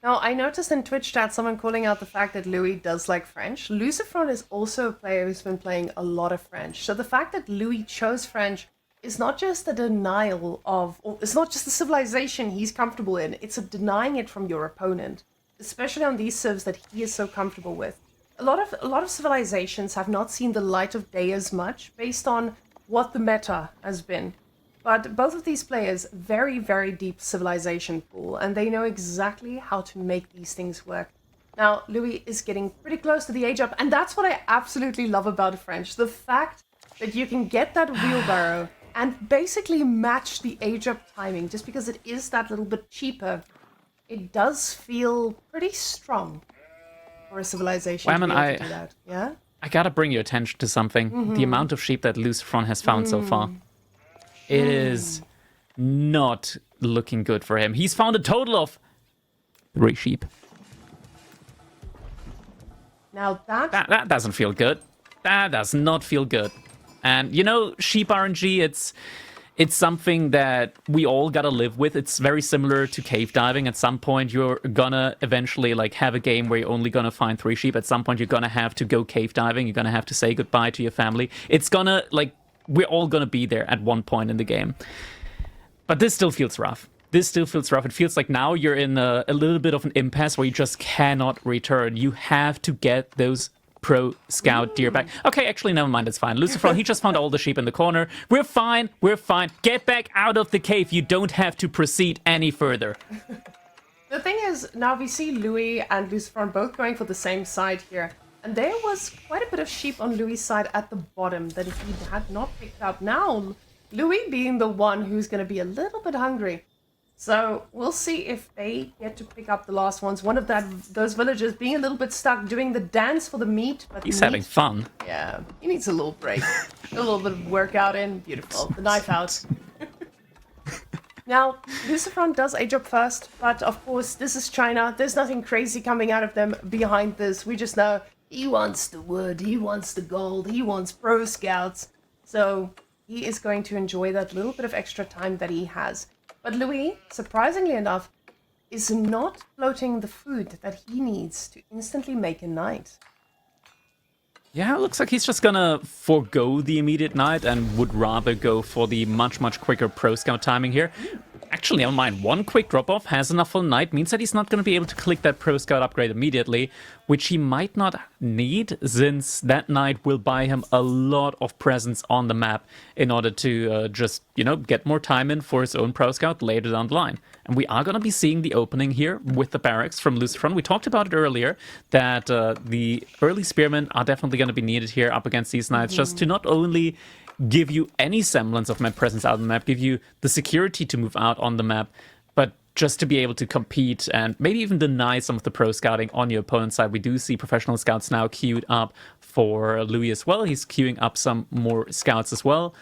Now, I noticed in Twitch chat someone calling out the fact that Louis does like French. LucifroN is also a player who's been playing a lot of French, so the fact that Louis chose French is not just a denial of, or it's not just the civilization he's comfortable in, it's a denying it from your opponent, especially on these civs that he is so comfortable with. A lot of civilizations have not seen the light of day as much based on what the meta has been. But both of these players, very, very deep civilization pool, and they know exactly how to make these things work. Now, Louis is getting pretty close to the age up, and that's what I absolutely love about French. The fact that you can get that wheelbarrow and basically match the age up timing, just because it is that little bit cheaper. It does feel pretty strong for a civilization to be able to do that. Yeah? I gotta bring your attention to something. The amount of sheep that LucifroN has found so far. It is not looking good for him. He's found a total of 3 sheep. Now that doesn't feel good. That does not feel good. And, you know, sheep RNG, it's something that we all gotta live with. It's very similar to cave diving. At some point, you're gonna eventually, like, have a game where you're only gonna find 3 sheep. At some point, you're gonna have to go cave diving. You're gonna have to say goodbye to your family. It's gonna, like, we're all gonna be there at one point in the game. But this still feels rough. This still feels rough. It feels like now you're in a little bit of an impasse where you just cannot return. You have to get those Pro Scout deer back. Okay, actually, never mind. It's fine. LucifroN, he just found all the sheep in the corner. We're fine. We're fine. Get back out of the cave. You don't have to proceed any further. The thing is, now we see Louis and LucifroN both going for the same side here. And there was quite a bit of sheep on Louis' side at the bottom that he had not picked up. Now, Louis being the one who's going to be a little bit hungry. So we'll see if they get to pick up the last ones. One of those villagers being a little bit stuck, doing the dance for the meat. But he's having fun. Yeah, he needs a little break. A little bit of workout in. Beautiful. The knife out. Now, LucifroN does age up first, but of course, this is China. There's nothing crazy coming out of them behind this. We just know he wants the wood, he wants the gold, he wants Pro Scouts. So he is going to enjoy that little bit of extra time that he has. But Louis, surprisingly enough, is not floating the food that he needs to instantly make a knight. Yeah, it looks like he's just gonna forego the immediate knight and would rather go for the much, much quicker Pro Scout timing here. Actually, never mind. One quick drop-off has enough for the knight, means that he's not going to be able to click that Pro Scout upgrade immediately, which he might not need, since that knight will buy him a lot of presence on the map in order to just, you know, get more time in for his own Pro Scout later down the line. And we are going to be seeing the opening here with the barracks from LucifroN. We talked about it earlier, that the early spearmen are definitely going to be needed here up against these knights, just to not only give you any semblance of map presence out on the map, give you the security to move out on the map, but just to be able to compete and maybe even deny some of the pro scouting on your opponent's side. We do see professional scouts now queued up for Louis as well. He's queuing up some more scouts as well.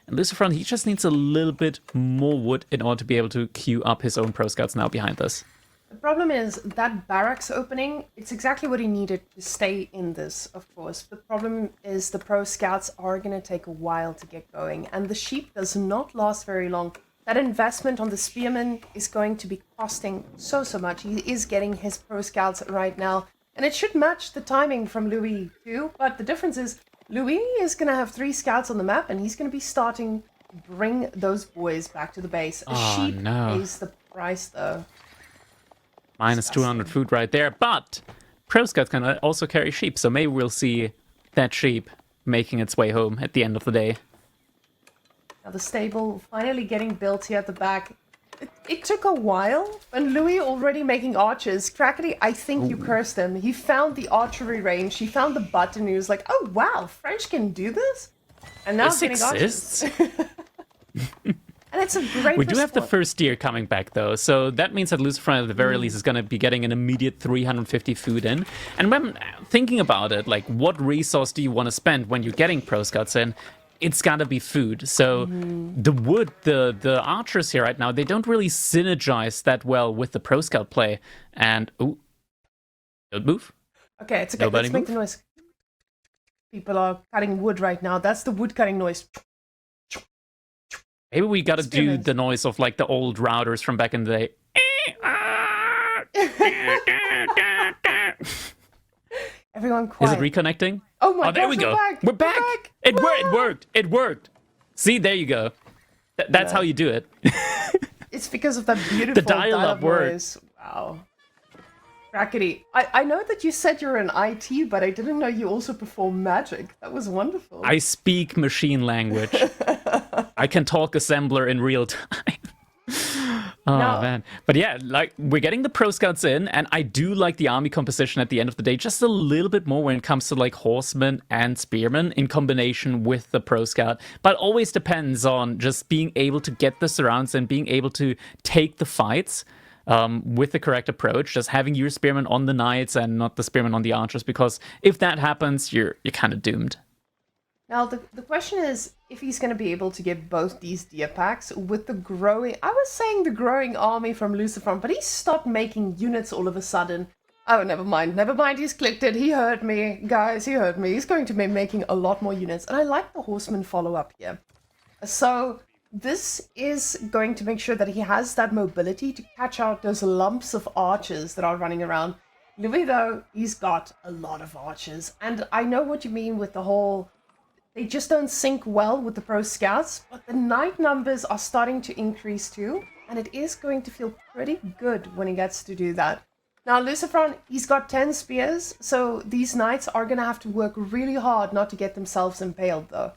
And LucifroN, he just needs a little bit more wood in order to be able to queue up his own pro scouts now behind this. The problem is that barracks opening, it's exactly what he needed to stay in this, of course. The problem is the pro scouts are going to take a while to get going, and the sheep does not last very long. That investment on the spearman is going to be costing so much. He is getting his pro scouts right now, and it should match the timing from Louis too, but the difference is Louis is going to have 3 scouts on the map, and he's going to be starting bring those boys back to the base. A Oh, sheep no. pays the price, though. Minus 200 Disgusting. food right there. But Pro Scouts can also carry sheep, so maybe we'll see that sheep making its way home at the end of the day. Now the stable finally getting built here at the back. It took a while, and Louis already making archers. Crackety, I think you cursed him. He found the archery range, he found the button, he was like, oh wow, French can do this? And now This getting exists? archers. And it's a great We do have the response. first deer coming back, though, so that means that LucifroN at the very least is going to be getting an immediate 350 food in. And when thinking about it, like, what resource do you want to spend when you're getting Pro Scouts in? It's gotta be food. So the wood, the archers here right now, they don't really synergize that well with the Pro Scout play. And ooh, don't move. Okay, it's okay. Nobody Let's make the noise. People are cutting wood right now. That's the wood cutting noise. Maybe we gotta do Experiment. the noise of like the old routers from back in the day. Everyone Is quiet. it reconnecting? Oh my there gosh, we go. Back. We're back. It worked. It worked. See, there you go. That's how you do it. It's because of that beautiful dial-up worked. noise. Wow. Crackety. I know that you said you're in IT, but I didn't know you also perform magic. That was wonderful. I speak machine language. I can talk assembler in real time. Oh, Now- man. But yeah, like, we're getting the Pro Scouts in, and I do like the army composition at the end of the day just a little bit more when it comes to, like, horsemen and spearmen in combination with the Pro Scout. But it always depends on just being able to get the surrounds and being able to take the fights with the correct approach, just having your spearmen on the knights and not the spearmen on the archers, because if that happens, you're kind of doomed. Now, the question is if he's going to be able to get both these deer packs with the growing... I was saying the growing army from LucifroN, but he stopped making units all of a sudden. Oh, never mind. Never mind, he's clicked it. He heard me. Guys, he heard me. He's going to be making a lot more units. And I like the horseman follow-up here. So this is going to make sure that he has that mobility to catch out those lumps of archers that are running around. Louis, though, he's got a lot of archers. And I know what you mean with the whole... They just don't sync well with the Pro Scouts, but the knight numbers are starting to increase too, and it is going to feel pretty good when he gets to do that. Now, LucifroN, he's got 10 spears, so these knights are going to have to work really hard not to get themselves impaled, though.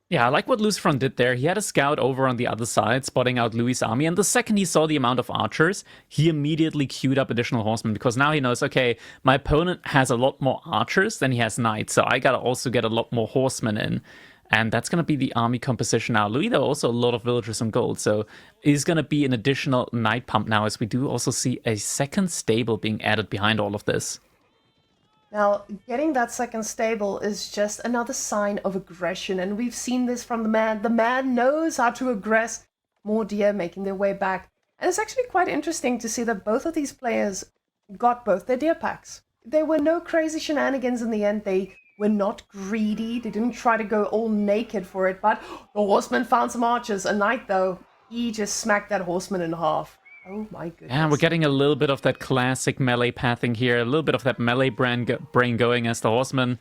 Yeah, I like what LucifroN did there. He had a scout over on the other side, spotting out Louis' army, and the second he saw the amount of archers, he immediately queued up additional horsemen, because now he knows, okay, my opponent has a lot more archers than he has knights, so I gotta also get a lot more horsemen in. And that's gonna be the army composition now. Louis, though, also a lot of villagers and gold, so is gonna be an additional knight pump now, as we do also see a second stable being added behind all of this. Now, getting that second stable is just another sign of aggression, and we've seen this from the man. The man knows how to aggress. More deer making their way back. And it's actually quite interesting to see that both of these players got both their deer packs. There were no crazy shenanigans in the end. They were not greedy. They didn't try to go all naked for it, but the horseman found some archers. A knight, though, he just smacked that horseman in half. Oh my goodness. Yeah, we're getting a little bit of that classic melee pathing here, a little bit of that melee brain going as the horsemen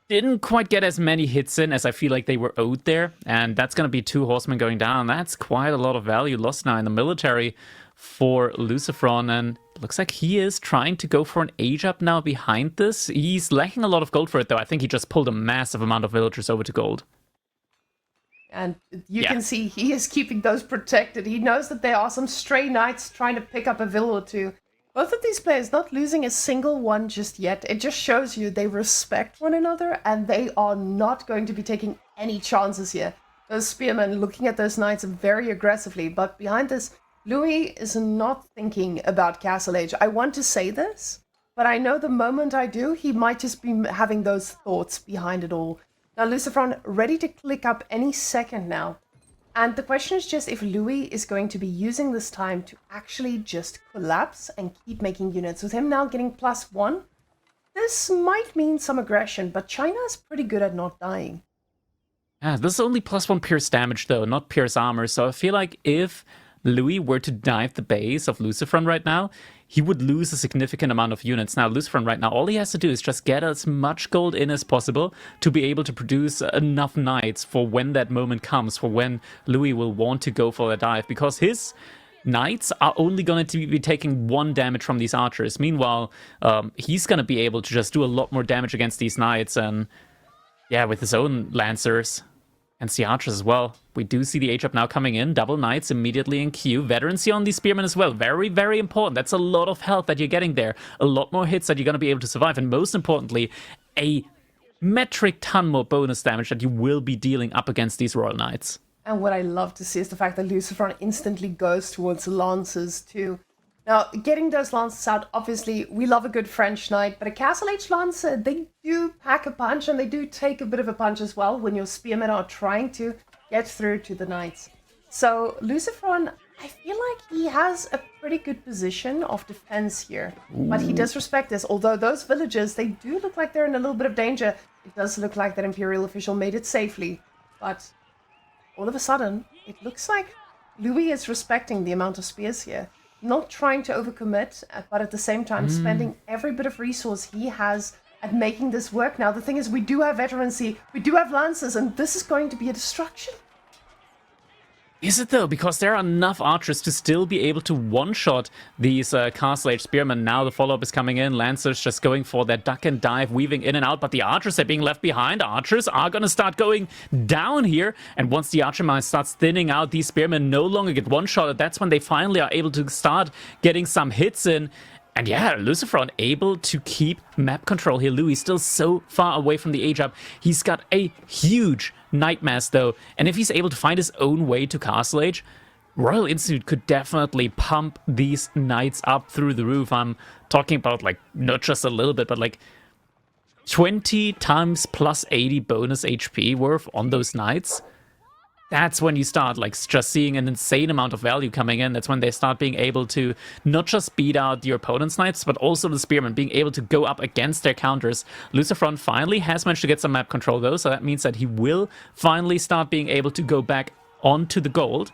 didn't quite get as many hits in as I feel like they were owed there, and that's going to be 2 horsemen going down. That's quite a lot of value lost now in the military for LucifroN, and looks like he is trying to go for an age up now behind this. He's lacking a lot of gold for it, though. I think he just pulled a massive amount of villagers over to gold. And you can see he is keeping those protected. He knows that there are some stray knights trying to pick up a villa or two. Both of these players not losing a single one just yet. It just shows you they respect one another and they are not going to be taking any chances here. Those spearmen looking at those knights very aggressively. But behind this, Louis is not thinking about Castle Age. I want to say this, but I know the moment I do, he might just be having those thoughts behind it all. Now, LucifroN ready to click up any second now. And the question is just if Louis is going to be using this time to actually just collapse and keep making units. With him now getting +1, this might mean some aggression, but China is pretty good at not dying. Yeah, this is only +1 pierce damage, though, not pierce armor, so I feel like if Louis were to dive the base of LucifroN right now, he would lose a significant amount of units. Now, LucifroN right now, all he has to do is just get as much gold in as possible to be able to produce enough knights for when that moment comes, for when Louis will want to go for a dive, because his knights are only going to be taking 1 damage from these archers. Meanwhile, he's going to be able to just do a lot more damage against these knights, and yeah, with his own lancers. And the archers as well. We do see the H-up now coming in. Double knights immediately in queue. Veterancy on these spearmen as well. Very, very important. That's a lot of health that you're getting there. A lot more hits that you're going to be able to survive. And most importantly, a metric ton more bonus damage that you will be dealing up against these Royal Knights. And what I love to see is the fact that LucifroN instantly goes towards the Lancers too. Now, getting those Lancers out, obviously, we love a good French Knight, but a Castle Age Lancer, they do pack a punch, and they do take a bit of a punch as well when your Spearmen are trying to get through to the Knights. So, LucifroN, I feel like he has a pretty good position of defense here, but he does respect this. Although those villagers, they do look like they're in a little bit of danger. It does look like that Imperial official made it safely, but all of a sudden, it looks like Louis is respecting the amount of spears here. Not trying to overcommit, but at the same time spending every bit of resource he has at making this work. Now, the thing is, we do have veterancy, we do have lancers, and this is going to be a destruction. Is it though? Because there are enough archers to still be able to one-shot these Castle Age Spearmen. Now the follow-up is coming in. Lancers just going for that duck and dive, weaving in and out. But the archers are being left behind. Archers are going to start going down here. And once the archer mine starts thinning out, these Spearmen no longer get one-shotted. That's when they finally are able to start getting some hits in. And yeah, LucifroN able to keep map control here. Louis still so far away from the H-up. He's got a huge Knight mass though. And if he's able to find his own way to Castle Age, Royal Institute could definitely pump these Knights up through the roof. I'm talking about like not just a little bit, but like 20 times plus 80 bonus HP worth on those Knights. That's when you start like just seeing an insane amount of value coming in. That's when they start being able to not just beat out your opponent's knights, but also the spearmen being able to go up against their counters. LucifroN finally has managed to get some map control though, so that means that he will finally start being able to go back onto the gold,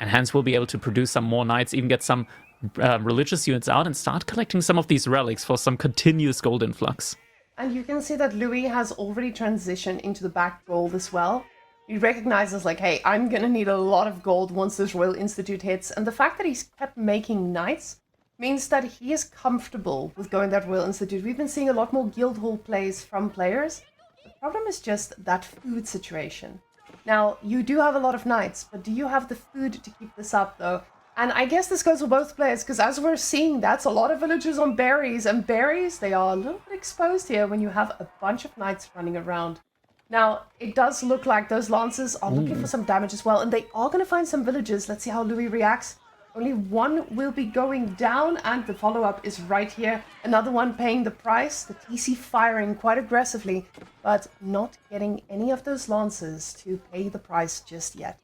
and hence will be able to produce some more knights, even get some religious units out and start collecting some of these relics for some continuous gold influx. And you can see that Louis has already transitioned into the back gold as well. He recognizes like, hey, I'm gonna need a lot of gold once this Royal Institute hits. And the fact that he's kept making knights means that he is comfortable with going that Royal Institute. We've been seeing a lot more Guildhall plays from players. The problem is just that food situation. Now, you do have a lot of knights, but do you have the food to keep this up though? And I guess this goes for both players, because as we're seeing, that's a lot of villagers on berries. And berries, they are a little bit exposed here when you have a bunch of knights running around. Now, it does look like those lancers are looking for some damage as well, and they are going to find some villagers. Let's see how Louis reacts. Only one will be going down, and the follow-up is right here. Another one paying the price. The TC firing quite aggressively, but not getting any of those lancers to pay the price just yet.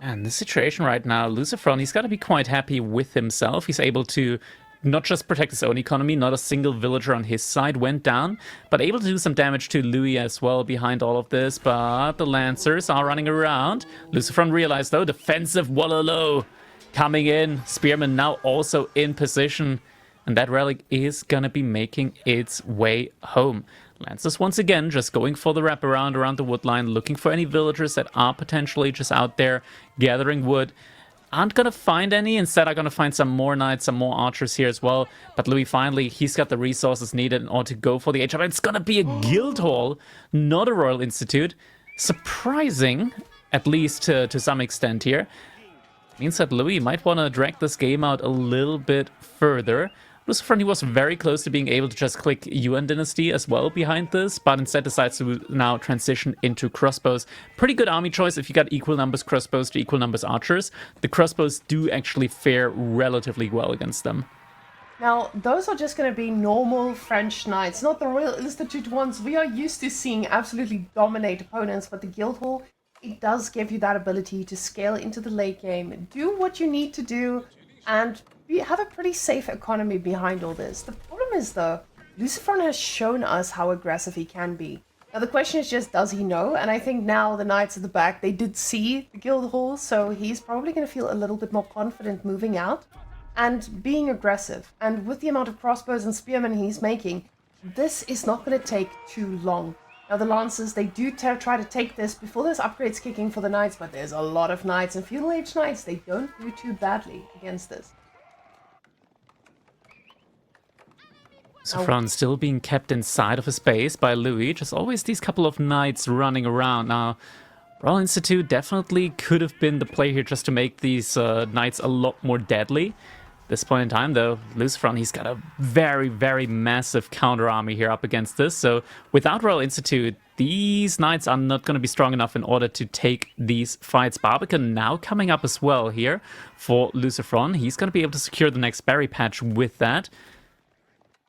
And the situation right now, LucifroN, he's got to be quite happy with himself. He's able to not just protect his own economy, not a single villager on his side went down, but able to do some damage to Louis as well behind all of this. But the Lancers are running around. LucifroN realized, though, defensive Wallow coming in. Spearman now also in position. And that relic is going to be making its way home. Lancers once again just going for the wraparound around the wood line, looking for any villagers that are potentially just out there gathering wood. Aren't going to find any. Instead, are going to find some more knights, some more archers here as well. But Louis finally, he's got the resources needed in order to go for the H-up. It's going to be a guild hall, not a Royal Institute. Surprising, at least to some extent here. Means that Louis might want to drag this game out a little bit further. LucifroN, he was very close to being able to just click Yuan Dynasty as well behind this, but instead decides to now transition into crossbows. Pretty good army choice if you got equal numbers crossbows to equal numbers archers. The crossbows do actually fare relatively well against them. Now, those are just going to be normal French knights, not the Royal Institute ones. We are used to seeing absolutely dominate opponents, but the Guildhall, it does give you that ability to scale into the late game, do what you need to do, and we have a pretty safe economy behind all this. The problem is, though, LucifroN has shown us how aggressive he can be. Now the question is just, does he know? And I think now the knights at the back, they did see the guild hall, so he's probably going to feel a little bit more confident moving out and being aggressive. And with the amount of crossbows and spearmen he's making, this is not going to take too long. Now the Lancers, they do try to take this before there's upgrades kicking for the Knights, but there's a lot of Knights, and Feudal Age Knights, they don't do too badly against this. loucifroN still being kept inside of his base by Louis, just always these couple of Knights running around. Now, Royal Institute definitely could have been the play here just to make these Knights a lot more deadly. This point in time, though, loucifroN, he's got a very, very massive counter army here up against this. So without Royal Institute, these Knights are not going to be strong enough in order to take these fights. Barbican now coming up as well here for loucifroN. He's going to be able to secure the next berry patch with that.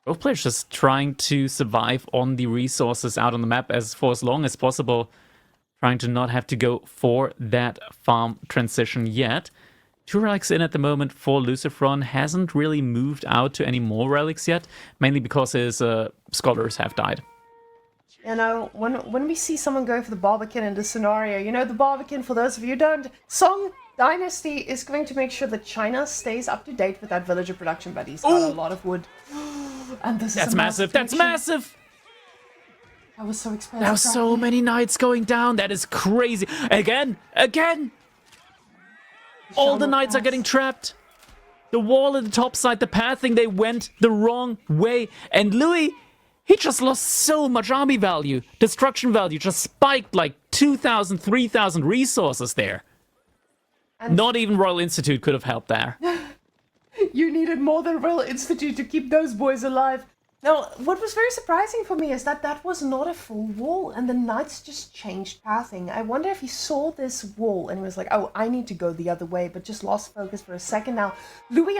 Both players just trying to survive on the resources out on the map for as long as possible. Trying to not have to go for that farm transition yet. 2 relics in at the moment for loucifroN. Hasn't really moved out to any more relics yet, mainly because his scholars have died. You know, when we see someone go for the Barbican in this scenario, you know, the Barbican, for those of you who don't, Song Dynasty is going to make sure that China stays up to date with that villager production, but he's got a lot of wood. And this is massive. That's massive. That was so expensive. Now so many Knights going down. That is crazy. Again. All the Knights are getting trapped. The wall at the top side, the pathing, they went the wrong way. And Louis, he just lost so much army value. Destruction value just spiked like 2,000, 3,000 resources there. And not even Royal Institute could have helped there. You needed more than Royal Institute to keep those boys alive. Now, what was very surprising for me is that that was not a full wall, and the Knights just changed pathing. I wonder if he saw this wall and he was like, oh, I need to go the other way, but just lost focus for a second. Now, Louis,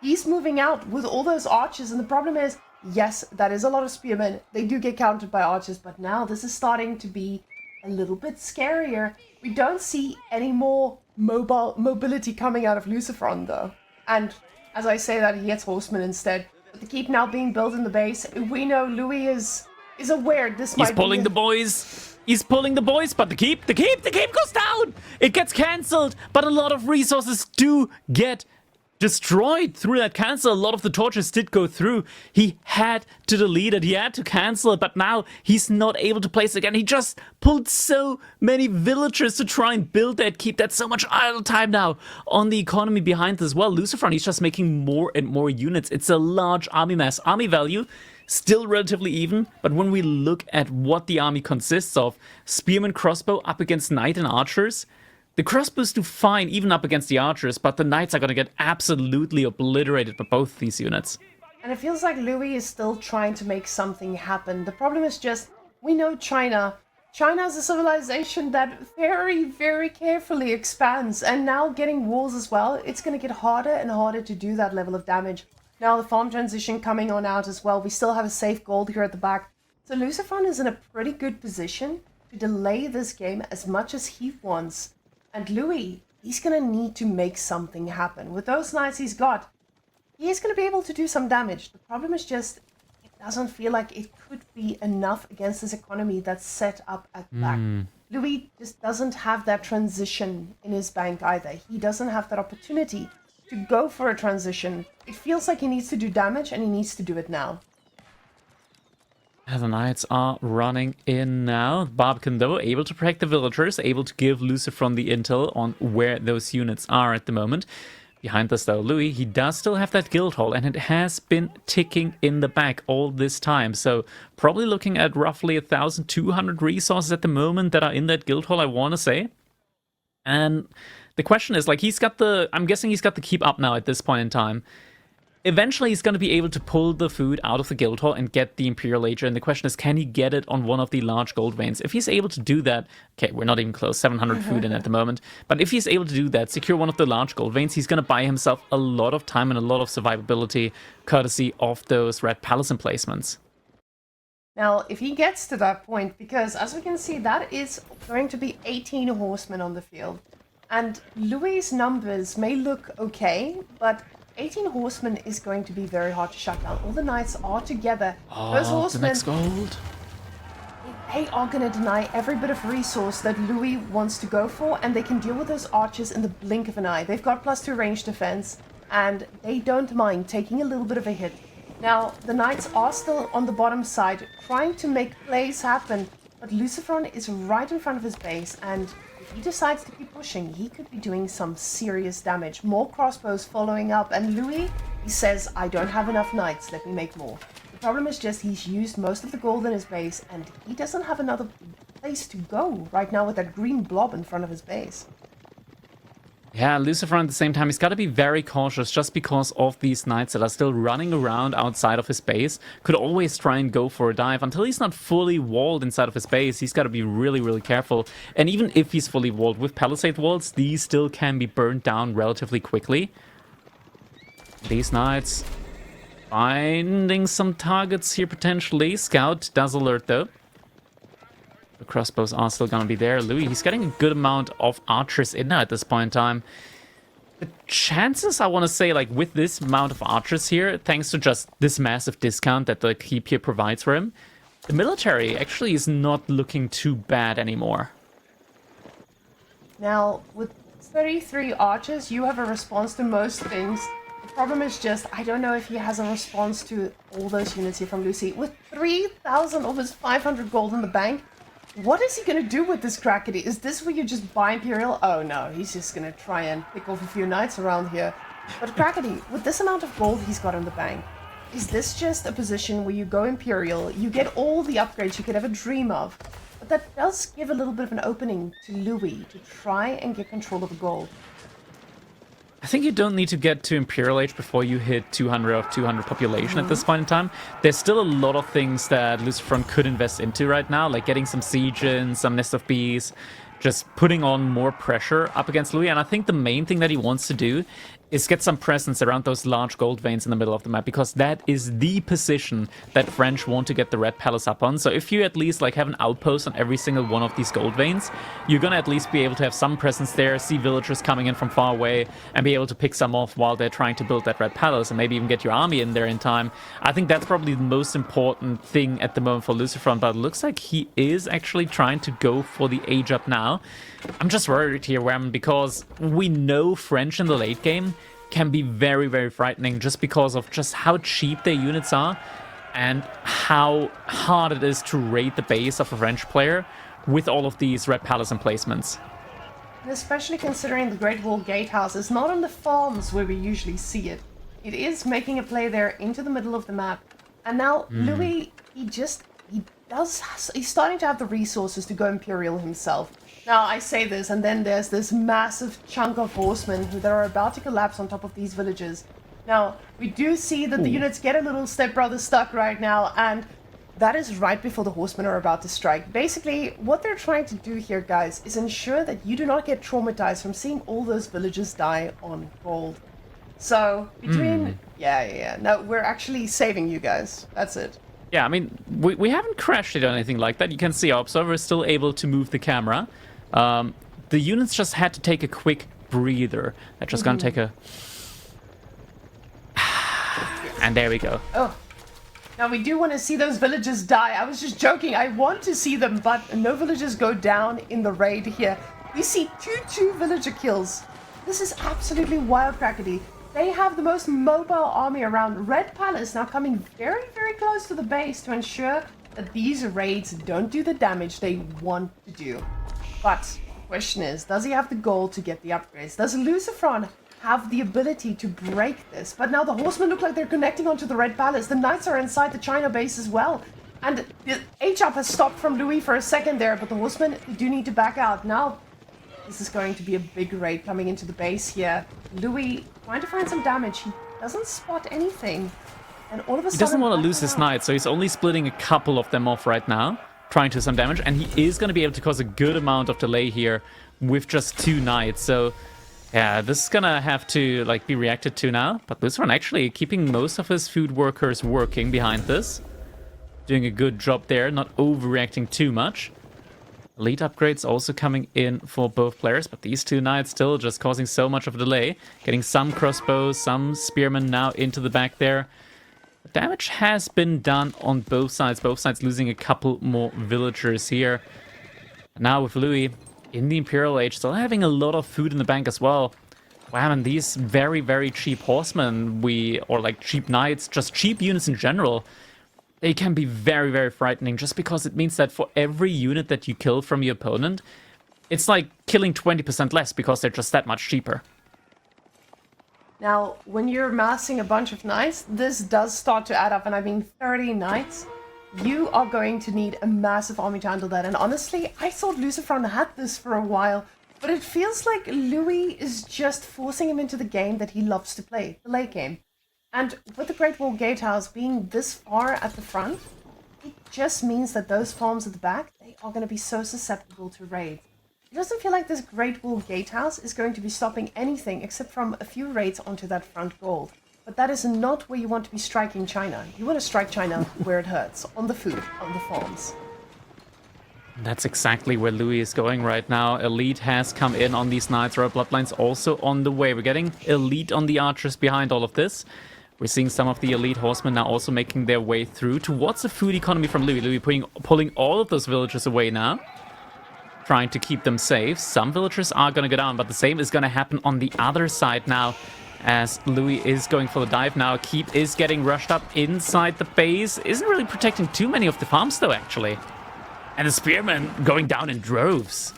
he's moving out with all those archers, and the problem is, yes, that is a lot of spearmen. They do get countered by archers, but now this is starting to be a little bit scarier. We don't see any more mobility coming out of loucifroN, though. And as I say that, he gets horsemen instead. With the keep now being built in the base, we know Louis is aware this might be... He's pulling the boys. He's pulling the boys, but the keep goes down. It gets cancelled, but a lot of resources do get destroyed through that cancel. A lot of the torches did go through. He had to delete it. He had to cancel it, but now he's not able to place it again. He just pulled so many villagers to try and build that keep. That's so much idle time now on the economy behind this. Well, loucifroN, he's just making more and more units. It's a large army mass. Army value still relatively even, but when we look at what the army consists of, spearman crossbow up against knight and archers, the crossbows do fine even up against the archers, but the knights are going to get absolutely obliterated by both these units. And it feels like Louis is still trying to make something happen. The problem is just, we know China. China is a civilization that very, very carefully expands, and now getting walls as well, it's going to get harder and harder to do that level of damage. Now the farm transition coming on out as well. We still have a safe gold here at the back. So loucifroN is in a pretty good position to delay this game as much as he wants. And Louis, he's going to need to make something happen. With those knights he's got, he's going to be able to do some damage. The problem is just, it doesn't feel like it could be enough against this economy that's set up at the back. Louis just doesn't have that transition in his bank either. He doesn't have that opportunity to go for a transition. It feels like he needs to do damage, and he needs to do it now. The Knights are running in now. Barbican, though, able to protect the villagers, able to give loucifroN the intel on where those units are at the moment. Behind this, though, Louis, he does still have that guild hall, and it has been ticking in the back all this time. So probably looking at roughly 1,200 resources at the moment that are in that guild hall, I want to say. And the question is, like, I'm guessing he's got the keep up now at this point in time. Eventually, he's going to be able to pull the food out of the guild hall and get the Imperial Ager. And the question is, can he get it on one of the large gold veins? If he's able to do that, okay, we're not even close, 700 food in at the moment. But if he's able to do that, secure one of the large gold veins, he's going to buy himself a lot of time and a lot of survivability, courtesy of those red palace emplacements. Now, if he gets to that point, because as we can see, that is going to be 18 horsemen on the field. And Louis' numbers may look okay, but 18 horsemen is going to be very hard to shut down. All the knights are together. Oh, those horsemen, the next gold. they are going to deny every bit of resource that Louis wants to go for, and they can deal with those archers in the blink of an eye. They've got +2 range defense, and they don't mind taking a little bit of a hit. Now, the knights are still on the bottom side, trying to make plays happen, but loucifroN is right in front of his base, and if he decides to keep pushing, he could be doing some serious damage. More crossbows following up, and Louis, he says, I don't have enough knights, let me make more. The problem is just he's used most of the gold in his base, and he doesn't have another place to go right now with that green blob in front of his base. Yeah, loucifroN at the same time, he's got to be very cautious just because of these knights that are still running around outside of his base. Could always try and go for a dive. Until he's not fully walled inside of his base, he's got to be really, really careful. And even if he's fully walled with palisade walls, these still can be burned down relatively quickly. These knights finding some targets here potentially. Scout does alert though. The crossbows are still gonna be there. Louis, he's getting a good amount of archers in there at this point in time. The chances, I want to say, like, with this amount of archers here, thanks to just this massive discount that the keep here provides for him, the military actually is not looking too bad anymore. Now, with 33 archers, you have a response to most things. The problem is just, I don't know if he has a response to all those units here from Lucy. With 3,000 almost 500 gold in the bank, what is he going to do with this Crackety? Is this where you just buy Imperial? Oh no, he's just going to try and pick off a few knights around here. But Crackety, with this amount of gold he's got in the bank, is this just a position where you go Imperial, you get all the upgrades you could ever dream of, but that does give a little bit of an opening to Louis to try and get control of the gold. I think you don't need to get to Imperial Age before you hit 200 of 200 population at this point in time. There's still a lot of things that loucifroN could invest into right now, like getting some siege in, some Nest of Bees, just putting on more pressure up against Louis. And I think the main thing that he wants to do is get some presence around those large gold veins in the middle of the map, because that is the position that French want to get the Red Palace up on. So if you at least like have an outpost on every single one of these gold veins, you're gonna at least be able to have some presence there, see villagers coming in from far away, and be able to pick some off while they're trying to build that Red Palace, and maybe even get your army in there in time. I think that's probably the most important thing at the moment for loucifroN, but it looks like he is actually trying to go for the age up now. I'm just worried here, Wham, because we know French in the late game can be very, very frightening just because of just how cheap their units are and how hard it is to raid the base of a French player with all of these Red Palace emplacements. And especially considering the Great Wall Gatehouse is not on the farms where we usually see it. It is making a play there into the middle of the map. And now Louis, he's starting to have the resources to go Imperial himself. Now, I say this, and then there's this massive chunk of horsemen that are about to collapse on top of these villages. Now, we do see that the units get a little stepbrother stuck right now, and that is right before the horsemen are about to strike. Basically, what they're trying to do here, guys, is ensure that you do not get traumatized from seeing all those villages die on gold. So, between... Yeah. No, we're actually saving you guys. That's it. Yeah, I mean, we haven't crashed it or anything like that. You can see our observer is still able to move the camera. The units just had to take a quick breather. They're just gonna take a... And there we go. Oh. Now we do want to see those villagers die. I was just joking. I want to see them, but no villagers go down in the raid here. We see two villager kills. This is absolutely wild, Crackety. They have the most mobile army around. Red Palace now coming very, very close to the base to ensure that these raids don't do the damage they want to do. But the question is, does he have the gold to get the upgrades? Does loucifroN have the ability to break this? But now the horsemen look like they're connecting onto the Red Palace. The knights are inside the China base as well. And the H-up has stopped from Louis for a second there, but the horsemen do need to back out. Now, this is going to be a big raid coming into the base here. Louis trying to find some damage. He doesn't spot anything. And all of a sudden... He doesn't want to lose his knights, so he's only splitting a couple of them off right now, trying to do some damage, and he is going to be able to cause a good amount of delay here with just 2 knights. So yeah, this is gonna have to like be reacted to now. But loucifroN actually keeping most of his food workers working behind this, doing a good job there, not overreacting too much. Elite upgrades also coming in for both players, but these 2 knights still just causing so much of a delay. Getting some crossbows, some spearmen now into the back there. Damage has been done on both sides losing a couple more villagers here. Now with Louis in the Imperial Age, still having a lot of food in the bank as well. Wow, and these very, very cheap horsemen, or like cheap knights, just cheap units in general, they can be very, very frightening just because it means that for every unit that you kill from your opponent, it's like killing 20% less because they're just that much cheaper. Now, when you're amassing a bunch of knights, this does start to add up, and I mean 30 knights, you are going to need a massive army to handle that. And honestly, I thought LucifroN had this for a while, but it feels like Louis is just forcing him into the game that he loves to play, the late game. And with the Great Wall Gatehouse being this far at the front, it just means that those farms at the back, they are going to be so susceptible to raids. It doesn't feel like this Great Wall Gatehouse is going to be stopping anything except from a few raids onto that front gold. But that is not where you want to be striking China. You want to strike China where it hurts, on the food, on the farms. That's exactly where Louis is going right now. Elite has come in on these Knights. Royal Bloodlines also on the way. We're getting Elite on the archers behind all of this. We're seeing some of the Elite horsemen now also making their way through towards the food economy from Louis. Louis pulling all of those villagers away now, trying to keep them safe. Some villagers are going to go down, but the same is going to happen on the other side now, as Louis is going for the dive now. Keep is getting rushed up inside the base. Isn't really protecting too many of the farms, though, actually. And the spearmen going down in droves.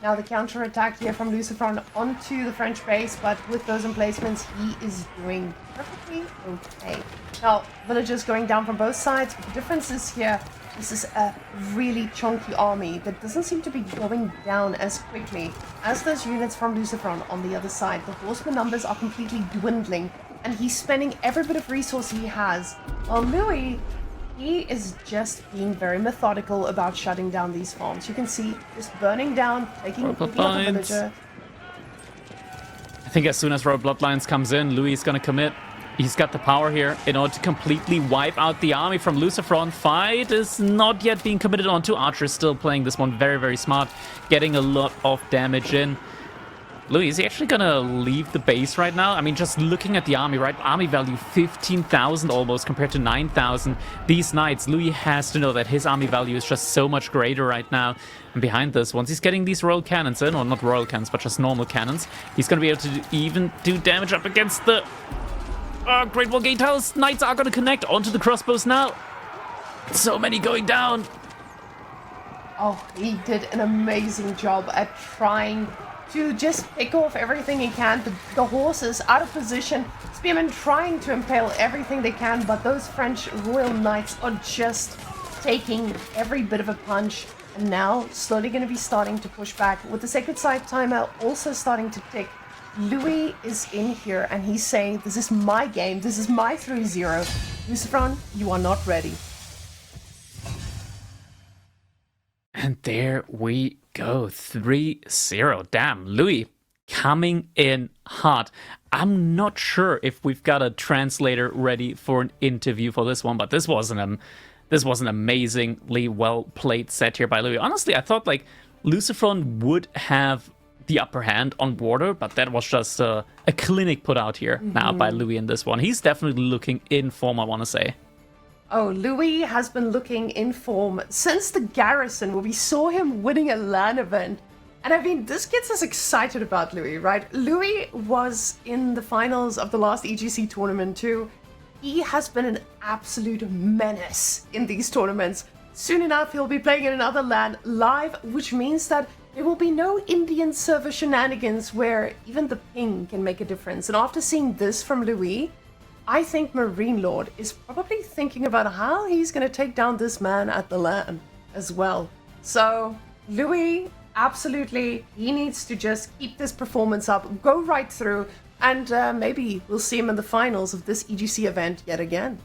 Now the counter-attack here from LucifroN onto the French base, but with those emplacements, he is doing perfectly okay. Now, villagers going down from both sides, but the difference is here, this is a really chunky army that doesn't seem to be going down as quickly as those units from LucifroN on the other side. The horseman numbers are completely dwindling, and he's spending every bit of resource he has. While Louis, he is just being very methodical about shutting down these farms. You can see just burning down, taking out the villager. I think as soon as Royal Bloodlines comes in, Louis is going to commit. He's got the power here in order to completely wipe out the army from LucifroN. Fight is not yet being committed on. Two archers still playing this one very, very smart, getting a lot of damage in. Louis, is he actually going to leave the base right now? I mean, just looking at the army, right? Army value 15,000 almost compared to 9,000. These knights, Louis has to know that his army value is just so much greater right now. And behind this, once he's getting these royal cannons in, or not royal cannons, but just normal cannons, he's going to be able to even do damage up against the Great Wall Gatehouse. Knights are going to connect onto the crossbows now. So many going down. Oh, he did an amazing job at trying to just pick off everything he can. The horses out of position, spearmen trying to impale everything they can, but those French royal knights are just taking every bit of a punch, and now slowly going to be starting to push back with the Sacred Side timer also starting to tick. Louis is in here and he's saying, this is my game, this is my 3-0. LucifroN, you are not ready. And there we go, 3-0. Damn, Louis coming in hot. I'm not sure if we've got a translator ready for an interview for this one, but this was an amazingly well-played set here by Louis. Honestly, I thought like LucifroN would have the upper hand on border, but that was just a clinic put out here now by Louis in this one. He's definitely looking in form, I want to say. Oh, Louis has been looking in form since the Garrison, where we saw him winning a LAN event. And I mean, this gets us excited about Louis, right? Louis was in the finals of the last EGC tournament too. He has been an absolute menace in these tournaments. Soon enough, he'll be playing in another LAN live, which means that there will be no Indian server shenanigans where even the ping can make a difference. And after seeing this from Louis, I think Marine Lord is probably thinking about how he's going to take down this man at the LAN as well. So, Louis, absolutely, he needs to just keep this performance up, go right through, and maybe we'll see him in the finals of this EGC event yet again.